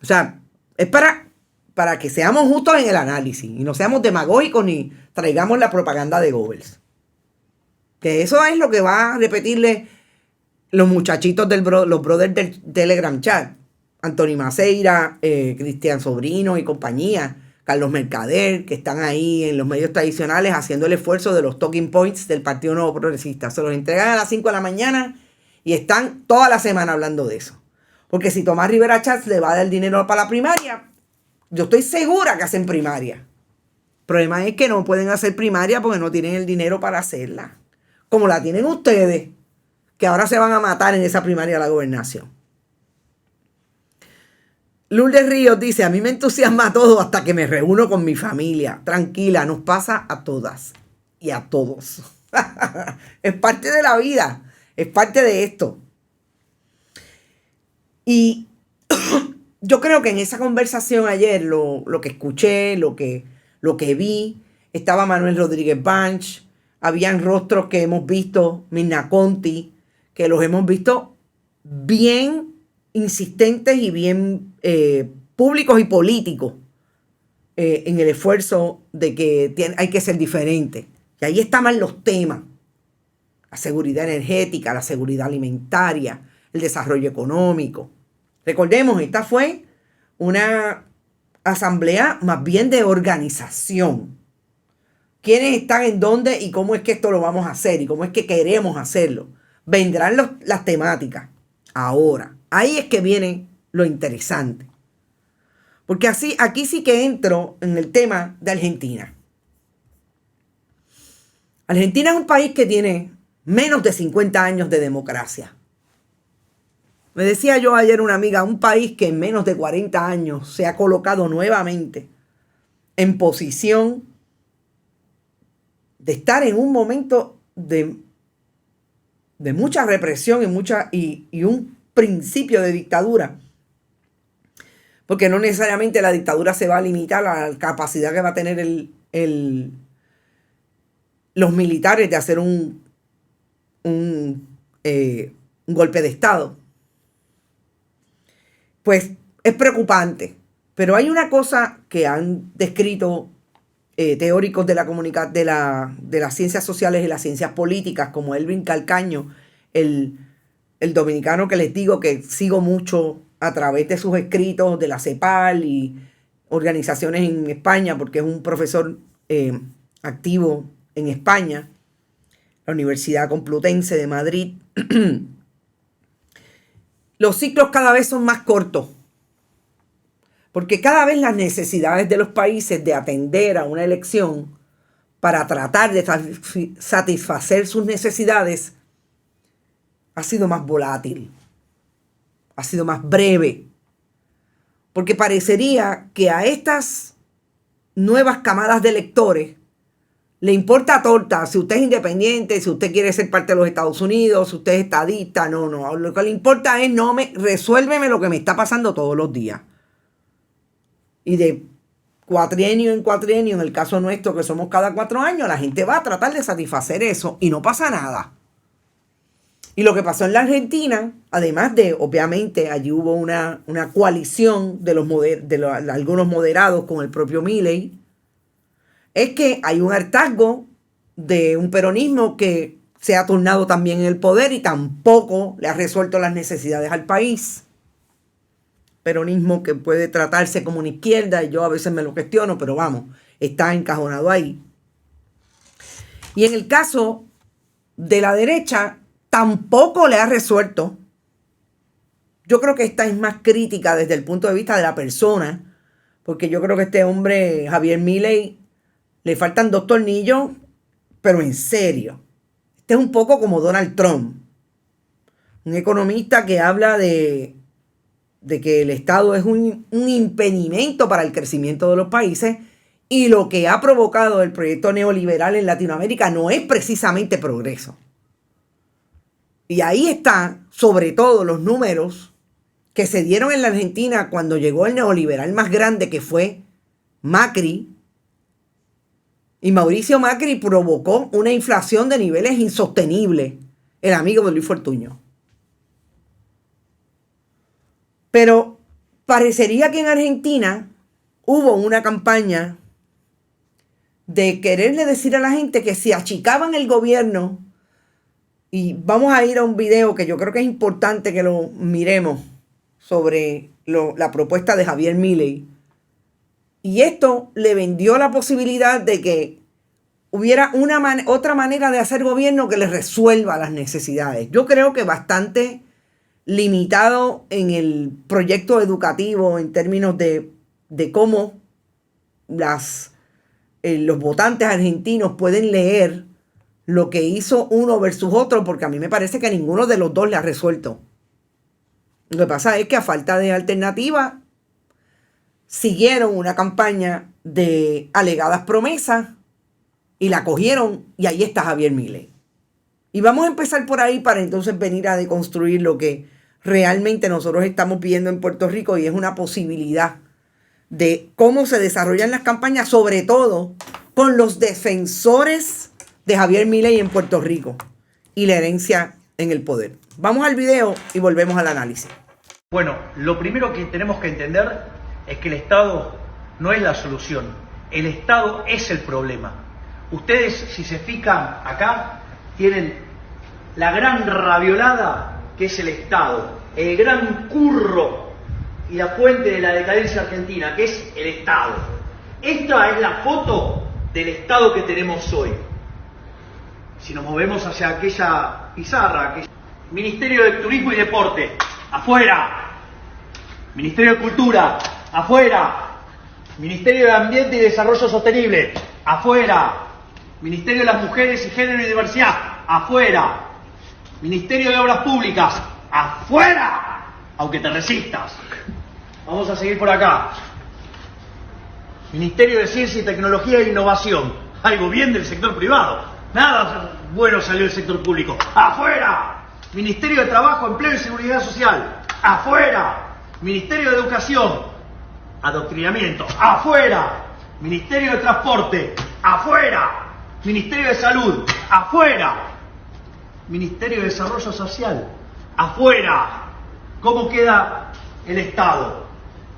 O sea, es para que seamos justos en el análisis y no seamos demagógicos ni traigamos la propaganda de Goebbels. Que eso es lo que va a repetirle los muchachitos los brothers del Telegram chat. Anthony Maceira, Cristian Sobrino y compañía, Carlos Mercader, que están ahí en los medios tradicionales haciendo el esfuerzo de los talking points del Partido Nuevo Progresista. Se los entregan a las 5 de la mañana y están toda la semana hablando de eso. Porque si Tomás Rivera Chatz le va a dar dinero para la primaria, yo estoy segura que hacen primaria. El problema es que no pueden hacer primaria porque no tienen el dinero para hacerla. Como la tienen ustedes, que ahora se van a matar en esa primaria de la gobernación. Lourdes Ríos dice, a mí me entusiasma todo hasta que me reúno con mi familia. Tranquila, nos pasa a todas y a todos. Es parte de la vida, es parte de esto. Y yo creo que en esa conversación ayer, lo que escuché, lo que vi, estaba Manuel Rodríguez Banch, habían rostros que hemos visto, Mirna Conti, que los hemos visto bien insistentes y bien públicos y políticos en el esfuerzo de que hay que ser diferente. Y ahí estaban los temas: la seguridad energética, la seguridad alimentaria, el desarrollo económico. Recordemos, esta fue una asamblea más bien de organización. ¿Quiénes están en dónde y cómo es que esto lo vamos a hacer y cómo es que queremos hacerlo? Vendrán las temáticas. Ahora, ahí es que viene lo interesante. Porque aquí sí que entro en el tema de Argentina. Argentina es un país que tiene menos de 50 años de democracia. Me decía yo ayer una amiga, un país que en menos de 40 años se ha colocado nuevamente en posición de estar en un momento de mucha represión y un principio de dictadura. Porque no necesariamente la dictadura se va a limitar a la capacidad que va a tener los militares de hacer un golpe de Estado. Pues es preocupante. Pero hay una cosa que han descrito teóricos de las ciencias sociales y las ciencias políticas, como Elvin Calcaño, el dominicano que les digo que sigo mucho a través de sus escritos de la CEPAL y organizaciones en España, porque es un profesor activo en España, la Universidad Complutense de Madrid. Los ciclos cada vez son más cortos, porque cada vez las necesidades de los países de atender a una elección para tratar de satisfacer sus necesidades ha sido más volátil, ha sido más breve. Porque parecería que a estas nuevas camadas de electores le importa torta si usted es independiente, si usted quiere ser parte de los Estados Unidos, si usted es estadista. No. Lo que le importa es resuélveme lo que me está pasando todos los días. Y de cuatrienio en cuatrienio, en el caso nuestro que somos cada 4 años, la gente va a tratar de satisfacer eso y no pasa nada. Y lo que pasó en la Argentina, además de, obviamente, allí hubo una coalición de algunos moderados con el propio Milei, es que hay un hartazgo de un peronismo que se ha tornado también en el poder y tampoco le ha resuelto las necesidades al país. Peronismo que puede tratarse como una izquierda, y yo a veces me lo cuestiono, pero vamos, está encajonado ahí. Y en el caso de la derecha, tampoco le ha resuelto. Yo creo que esta es más crítica desde el punto de vista de la persona, porque yo creo que este hombre, Javier Milei, le faltan 2 tornillos, pero en serio. Este es un poco como Donald Trump, un economista que habla de que el Estado es un impedimento para el crecimiento de los países, y lo que ha provocado el proyecto neoliberal en Latinoamérica no es precisamente progreso. Y ahí están, sobre todo, los números que se dieron en la Argentina cuando llegó el neoliberal más grande, que fue Macri. Y Mauricio Macri provocó una inflación de niveles insostenibles, el amigo de Luis Fortuño. Pero parecería que en Argentina hubo una campaña de quererle decir a la gente que si achicaban el gobierno, y vamos a ir a un video que yo creo que es importante que lo miremos sobre la propuesta de Javier Milei. Y esto le vendió la posibilidad de que hubiera otra manera de hacer gobierno que les resuelva las necesidades. Yo creo que bastante limitado en el proyecto educativo en términos de cómo los votantes argentinos pueden leer lo que hizo uno versus otro, porque a mí me parece que ninguno de los dos le ha resuelto. Lo que pasa es que a falta de alternativa siguieron una campaña de alegadas promesas y la cogieron, y ahí está Javier Milei. Y vamos a empezar por ahí para entonces venir a deconstruir lo que realmente nosotros estamos viendo en Puerto Rico, y es una posibilidad de cómo se desarrollan las campañas, sobre todo con los defensores de Javier Milei en Puerto Rico y la herencia en el poder. Vamos al video y volvemos al análisis. Bueno, lo primero que tenemos que entender es que el Estado no es la solución, el Estado es el problema. Ustedes, si se fijan acá, tienen la gran raviolada que es el Estado, el gran curro y la fuente de la decadencia argentina, que es el Estado. Esta es la foto del Estado que tenemos hoy. Si nos movemos hacia aquella pizarra, Ministerio de Turismo y Deporte, afuera. Ministerio de Cultura, afuera. Ministerio de Ambiente y Desarrollo Sostenible, afuera. Ministerio de las Mujeres y Género y Diversidad, afuera. Ministerio de Obras Públicas, afuera. Aunque te resistas. Vamos a seguir por acá. Ministerio de Ciencia y Tecnología e Innovación, algo bien del sector privado. Nada bueno salió del sector público. ¡Afuera! Ministerio de Trabajo, Empleo y Seguridad Social. ¡Afuera! Ministerio de Educación. Adoctrinamiento. ¡Afuera! Ministerio de Transporte. ¡Afuera! Ministerio de Salud. ¡Afuera! Ministerio de Desarrollo Social. ¡Afuera! ¿Cómo queda el Estado?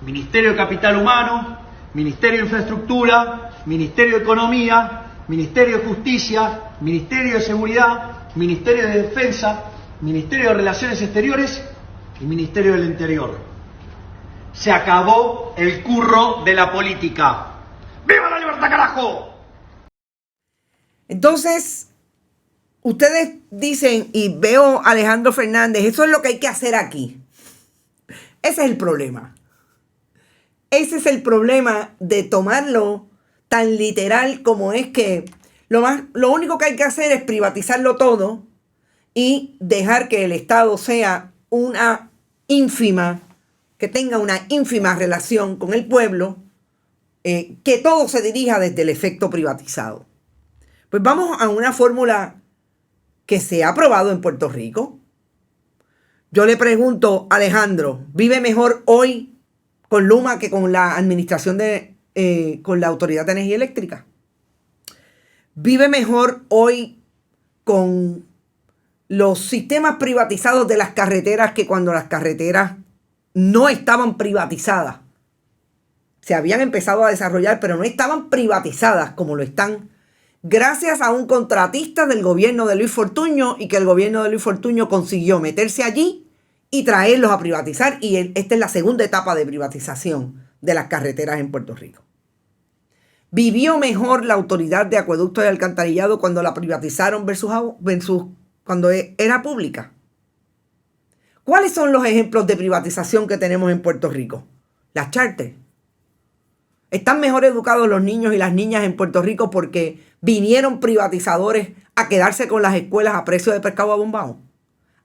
Ministerio de Capital Humano, Ministerio de Infraestructura, Ministerio de Economía, Ministerio de Justicia, Ministerio de Seguridad, Ministerio de Defensa, Ministerio de Relaciones Exteriores y Ministerio del Interior. Se acabó el curro de la política. ¡Viva la libertad, carajo! Entonces, ustedes dicen, y veo a Alejandro Fernández, eso es lo que hay que hacer aquí. Ese es el problema. Ese es el problema de tomarlo tan literal como es que lo único que hay que hacer es privatizarlo todo y dejar que el Estado sea una ínfima que tenga una ínfima relación con el pueblo, que todo se dirija desde el efecto privatizado. Pues vamos a una fórmula que se ha aprobado en Puerto Rico. Yo le pregunto, Alejandro, ¿vive mejor hoy con Luma que con la administración con la Autoridad de Energía Eléctrica? ¿Vive mejor hoy con los sistemas privatizados de las carreteras que cuando las carreteras no estaban privatizadas? Se habían empezado a desarrollar, pero no estaban privatizadas como lo están, gracias a un contratista del gobierno de Luis Fortuño, y que el gobierno de Luis Fortuño consiguió meterse allí y traerlos a privatizar. Y esta es la segunda etapa de privatización de las carreteras en Puerto Rico. ¿Vivió mejor la Autoridad de Acueductos y Alcantarillado cuando la privatizaron versus cuando era pública? ¿Cuáles son los ejemplos de privatización que tenemos en Puerto Rico? Las charters. ¿Están mejor educados los niños y las niñas en Puerto Rico porque vinieron privatizadores a quedarse con las escuelas a precio de pescado abombado?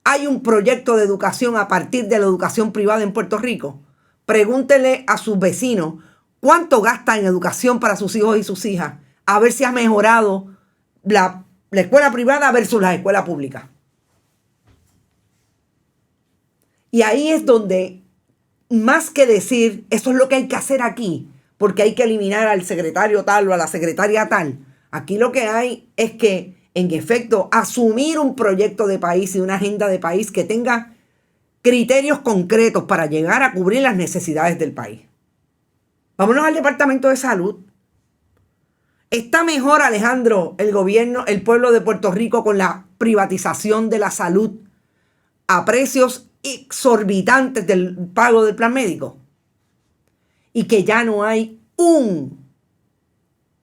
¿Hay un proyecto de educación a partir de la educación privada en Puerto Rico? Pregúntenle a sus vecinos cuánto gasta en educación para sus hijos y sus hijas, a ver si ha mejorado la escuela privada versus la escuela pública. Y ahí es donde, más que decir, eso es lo que hay que hacer aquí, porque hay que eliminar al secretario tal o a la secretaria tal, aquí lo que hay es que, en efecto, asumir un proyecto de país y una agenda de país que tenga criterios concretos para llegar a cubrir las necesidades del país. Vámonos al Departamento de Salud. ¿Está mejor, Alejandro, el gobierno, el pueblo de Puerto Rico con la privatización de la salud a precios exorbitantes del pago del plan médico? Y que ya no hay un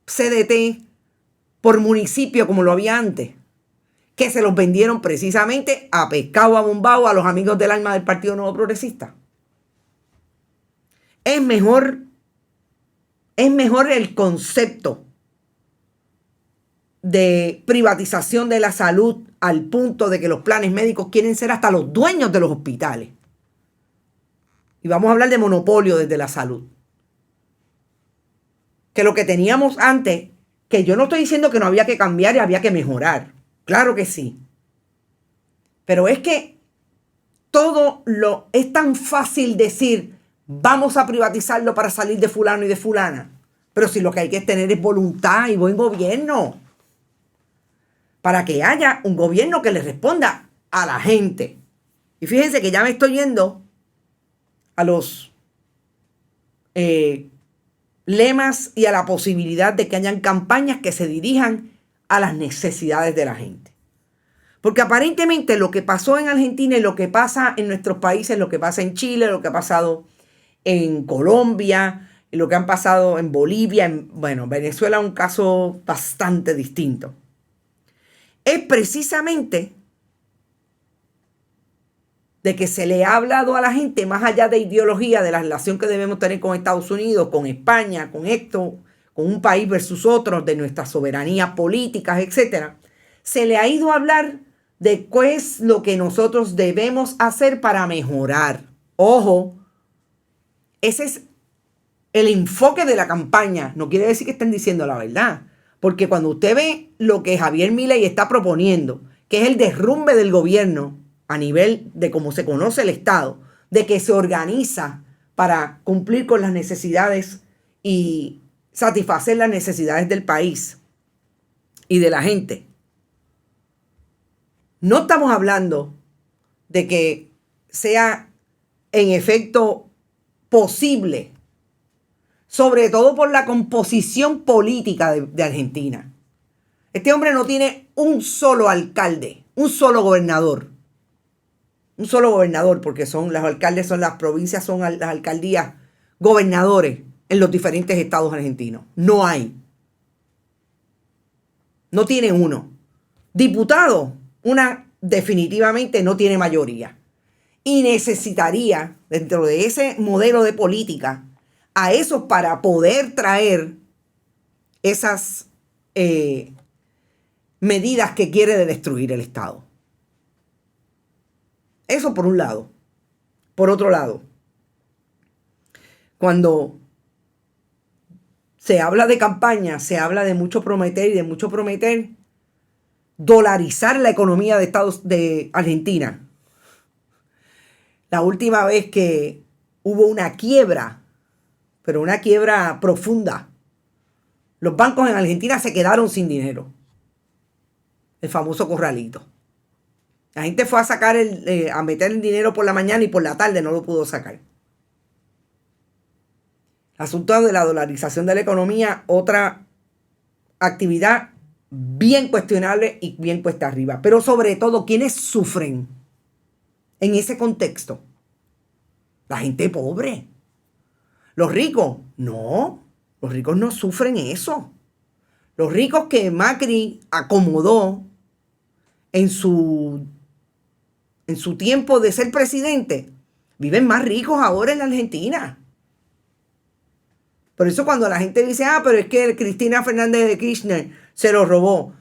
CDT por municipio como lo había antes, que se los vendieron precisamente a pescado abombado a los amigos del alma del Partido Nuevo Progresista. Es mejor el concepto de privatización de la salud al punto de que los planes médicos quieren ser hasta los dueños de los hospitales. Y vamos a hablar de monopolio desde la salud. Que lo que teníamos antes, que yo no estoy diciendo que no había que cambiar y había que mejorar. Claro que sí. Pero es que es tan fácil decir, vamos a privatizarlo para salir de fulano y de fulana. Pero si lo que hay que tener es voluntad y buen gobierno. Para que haya un gobierno que le responda a la gente. Y fíjense que ya me estoy yendo a los lemas y a la posibilidad de que hayan campañas que se dirijan a las necesidades de la gente. Porque aparentemente lo que pasó en Argentina y lo que pasa en nuestros países, lo que pasa en Chile, lo que ha pasado en Colombia, y lo que han pasado en Bolivia, en Venezuela, un caso bastante distinto. Es precisamente de que se le ha hablado a la gente, más allá de ideología, de la relación que debemos tener con Estados Unidos, con España, con esto, con un país versus otro, de nuestras soberanías políticas, etc. Se le ha ido a hablar de qué es lo que nosotros debemos hacer para mejorar. Ojo, ese es el enfoque de la campaña. No quiere decir que estén diciendo la verdad. Porque cuando usted ve lo que Javier Milei está proponiendo, que es el derrumbe del gobierno a nivel de cómo se conoce el Estado, de que se organiza para cumplir con las necesidades y satisfacer las necesidades del país y de la gente. No estamos hablando de que sea en efecto posible, sobre todo por la composición política de Argentina. Este hombre no tiene un solo alcalde, un solo gobernador. Un solo gobernador, porque los alcaldes son las provincias, son las alcaldías, gobernadores en los diferentes estados argentinos. No hay. No tiene uno. Diputado, definitivamente no tiene mayoría. Y necesitaría, dentro de ese modelo de política, a esos para poder traer esas medidas que quiere de destruir el Estado. Eso por un lado. Por otro lado, cuando se habla de campaña, se habla de mucho prometer y de mucho prometer dolarizar la economía de Argentina. La última vez que hubo una quiebra, pero una quiebra profunda, los bancos en Argentina se quedaron sin dinero. El famoso corralito. La gente fue a sacar a meter el dinero por la mañana y por la tarde no lo pudo sacar. El asunto de la dolarización de la economía, otra actividad bien cuestionable y bien cuesta arriba. Pero sobre todo, ¿quiénes sufren en ese contexto? La gente pobre. Los ricos, no. Los ricos no sufren eso. Los ricos que Macri acomodó en su tiempo de ser presidente, viven más ricos ahora en la Argentina. Por eso cuando la gente dice, pero es que Cristina Fernández de Kirchner se lo robó.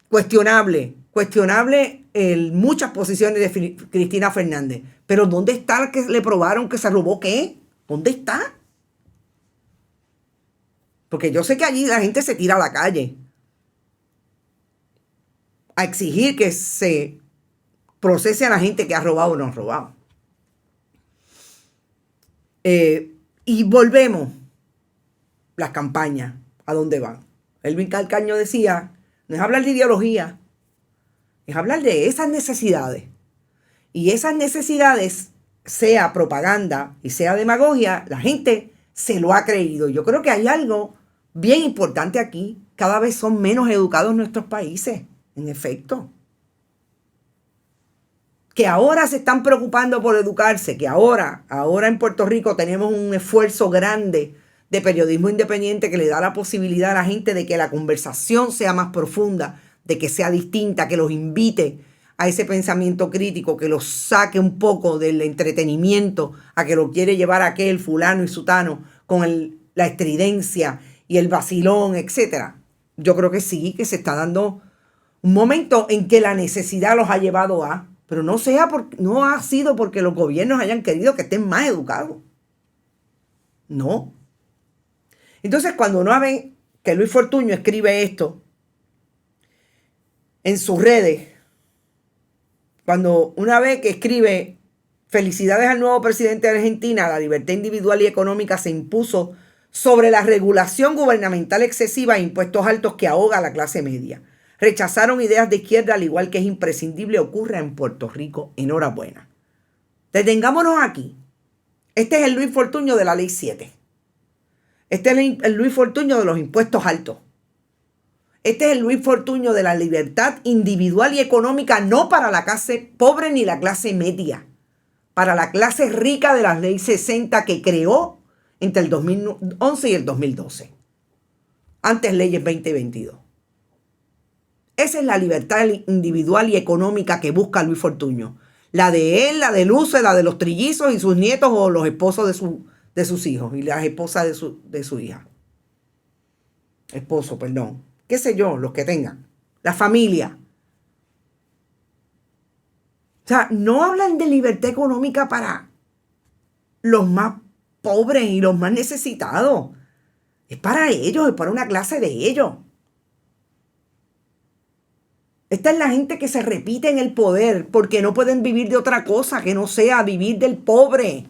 Cuestionable muchas posiciones de Cristina Fernández. Pero ¿dónde está el que le probaron que se robó qué? ¿Dónde está? Porque yo sé que allí la gente se tira a la calle a exigir que se procese a la gente que ha robado o no ha robado. Y volvemos. Las campañas, ¿a dónde van? Elvin Calcaño decía, no es hablar de ideología, es hablar de esas necesidades. Y esas necesidades, sea propaganda y sea demagogia, la gente se lo ha creído. Yo creo que hay algo bien importante aquí. Cada vez son menos educados nuestros países, en efecto. Que ahora se están preocupando por educarse, que ahora en Puerto Rico tenemos un esfuerzo grande de periodismo independiente que le da la posibilidad a la gente de que la conversación sea más profunda, de que sea distinta, que los invite a ese pensamiento crítico, que los saque un poco del entretenimiento a que lo quiere llevar aquel fulano y sutano con la estridencia y el vacilón, etc. Yo creo que sí, que se está dando un momento en que la necesidad los ha llevado a, pero no ha sido porque los gobiernos hayan querido que estén más educados. No. Entonces, cuando uno ve que Luis Fortuño escribe esto en sus redes, cuando una ve que escribe felicidades al nuevo presidente de Argentina, la libertad individual y económica se impuso sobre la regulación gubernamental excesiva e impuestos altos que ahoga a la clase media. Rechazaron ideas de izquierda, al igual que es imprescindible ocurra en Puerto Rico. Enhorabuena. Detengámonos aquí. Este es el Luis Fortuño de la Ley 7. Este es el Luis Fortuño de los impuestos altos. Este es el Luis Fortuño de la libertad individual y económica, no para la clase pobre ni la clase media, para la clase rica de la Ley 60 que creó entre el 2011 y el 2012. Antes leyes 2022. Esa es la libertad individual y económica que busca Luis Fortuño. La de él, la de Luce, la de los trillizos y sus nietos o los esposos de sus hijos y las esposas de su hija. Esposo, perdón. Qué sé yo, los que tengan. La familia. O sea, no hablan de libertad económica para los más pobres y los más necesitados. Es para ellos, es para una clase de ellos. Esta es la gente que se repite en el poder porque no pueden vivir de otra cosa que no sea vivir del pobre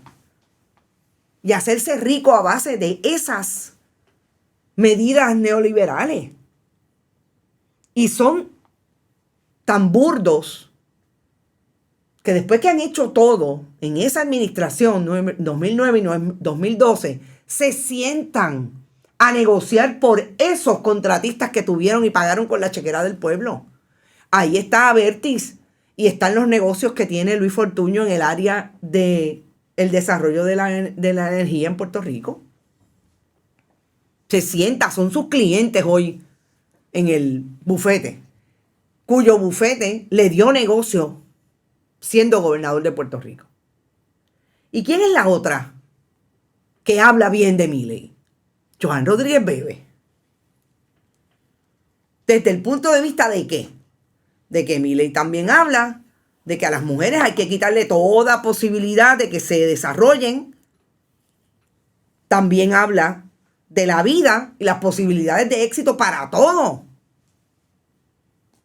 y hacerse rico a base de esas medidas neoliberales. Y son tan burdos que después que han hecho todo en esa administración, 2009 y 2012, se sientan a negociar por esos contratistas que tuvieron y pagaron con la chequera del pueblo. Ahí está Abertis y están los negocios que tiene Luis Fortuño en el área del desarrollo de la energía en Puerto Rico. Se sienta, son sus clientes hoy en el bufete, cuyo bufete le dio negocio siendo gobernador de Puerto Rico. ¿Y quién es la otra que habla bien de Milei? Joan Rodríguez Bebe. ¿Desde el punto de vista de qué? De que Milei también habla de que a las mujeres hay que quitarle toda posibilidad de que se desarrollen también habla de la vida y las posibilidades de éxito para todo.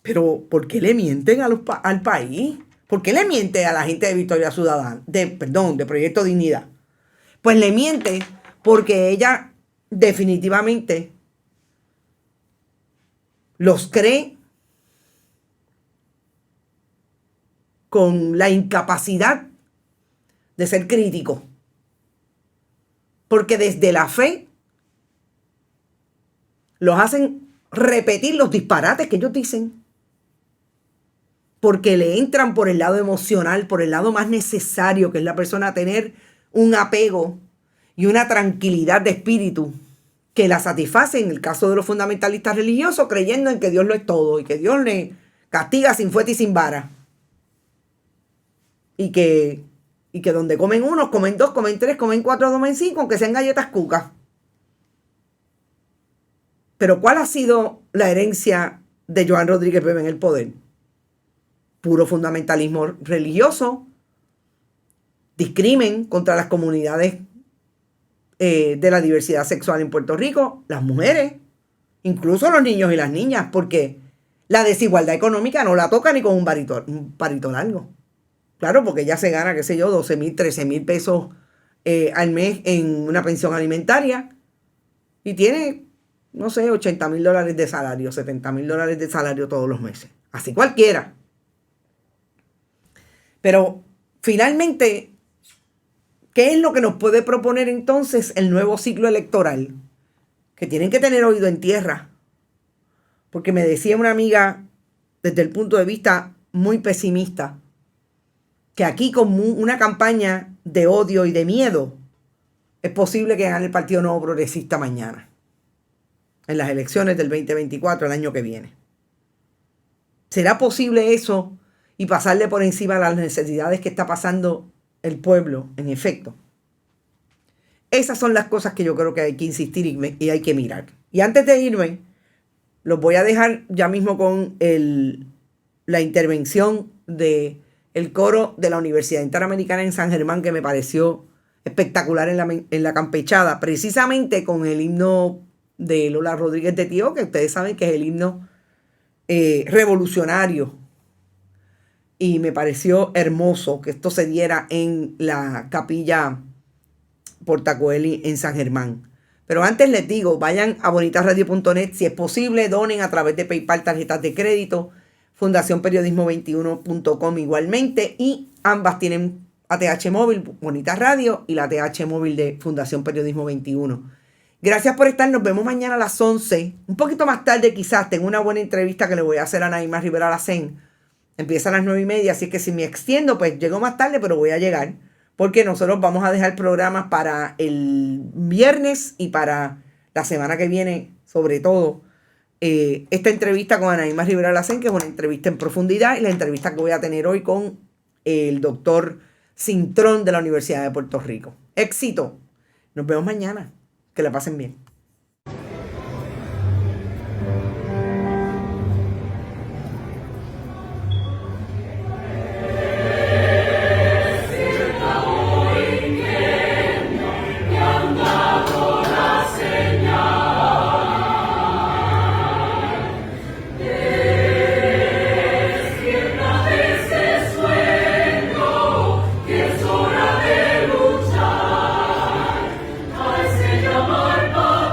Pero, ¿por qué le mienten al país? ¿Por qué le miente a la gente de Victoria Ciudadana? De Proyecto Dignidad. Pues le miente porque ella definitivamente los cree con la incapacidad de ser crítico. Porque desde la fe los hacen repetir los disparates que ellos dicen. Porque le entran por el lado emocional, por el lado más necesario, que es la persona tener un apego y una tranquilidad de espíritu que la satisface en el caso de los fundamentalistas religiosos, creyendo en que Dios lo es todo y que Dios le castiga sin fuete y sin vara. Y que donde comen unos, comen dos, comen tres, comen cuatro, comen cinco, aunque sean galletas cucas. Pero ¿cuál ha sido la herencia de Joan Rodríguez Bebe en el poder? Puro fundamentalismo religioso, discrimen contra las comunidades de la diversidad sexual en Puerto Rico, las mujeres, incluso los niños y las niñas, porque la desigualdad económica no la toca ni con un parito largo. Claro, porque ella se gana, qué sé yo, 12,000, 13,000 pesos al mes en una pensión alimentaria y tiene, no sé, $80,000 de salario, $70,000 de salario todos los meses. Así cualquiera. Pero finalmente, ¿qué es lo que nos puede proponer entonces el nuevo ciclo electoral? Que tienen que tener oído en tierra. Porque me decía una amiga, desde el punto de vista muy pesimista, que aquí con una campaña de odio y de miedo es posible que gane el Partido Nuevo Progresista mañana, en las elecciones del 2024, el año que viene. ¿Será posible eso y pasarle por encima a las necesidades que está pasando el pueblo, en efecto? Esas son las cosas que yo creo que hay que insistir y hay que mirar. Y antes de irme, los voy a dejar ya mismo con la intervención del coro de la Universidad Interamericana en San Germán, que me pareció espectacular en la campechada, precisamente con el himno de Lola Rodríguez de Tío, que ustedes saben que es el himno revolucionario. Y me pareció hermoso que esto se diera en la capilla Portacoeli en San Germán. Pero antes les digo, vayan a bonitasradio.net, si es posible, donen a través de PayPal, tarjetas de crédito, fundacionperiodismo21.com igualmente, y ambas tienen ATH móvil, Bonitas Radio, y la ATH móvil de Fundación Periodismo 21. Gracias por estar, nos vemos mañana a las 11, un poquito más tarde quizás, tengo una buena entrevista que le voy a hacer a Naima Rivera Lacén. Empieza a las 9:30, así que si me extiendo, pues llego más tarde, pero voy a llegar. Porque nosotros vamos a dejar programas para el viernes y para la semana que viene, sobre todo, esta entrevista con Anaíma Rivera Lacén, que es una entrevista en profundidad, y la entrevista que voy a tener hoy con el doctor Cintrón de la Universidad de Puerto Rico. Éxito. Nos vemos mañana. Que la pasen bien. Al Señor por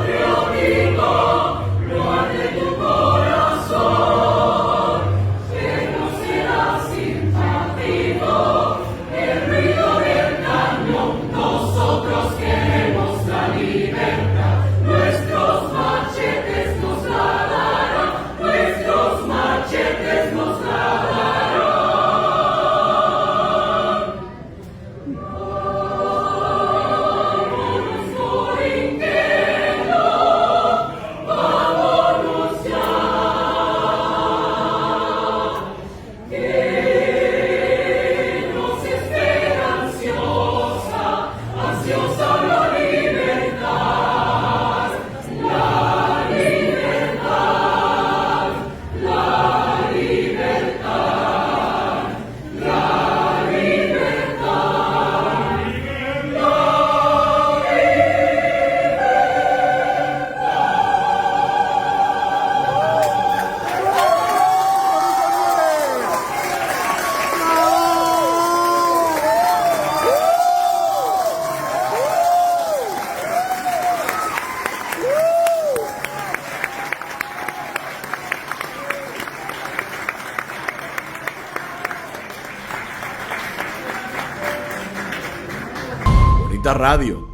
Bonita Radio.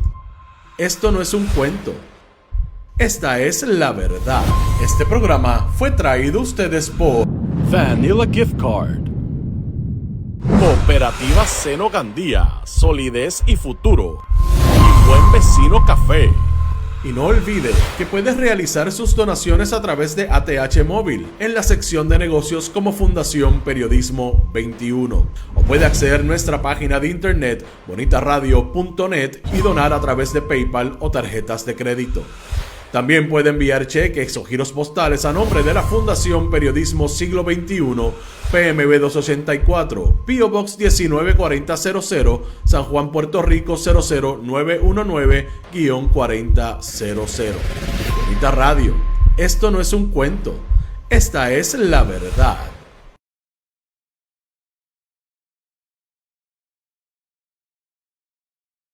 Esto no es un cuento. Esta es la verdad. Este programa fue traído a ustedes por Vanilla Gift Card. Cooperativa Seno Gandía, solidez y futuro. Y Buen Vecino Café. Y no olvide que puedes realizar sus donaciones a través de ATH Móvil en la sección de negocios como Fundación Periodismo 21. O puede acceder a nuestra página de internet bonitaradio.net y donar a través de PayPal o tarjetas de crédito. También puede enviar cheques o giros postales a nombre de la Fundación Periodismo Siglo XXI, PMB 284, P.O. Box 194000, San Juan, Puerto Rico 00919-4000. Bonita Radio. Esto no es un cuento. Esta es la verdad.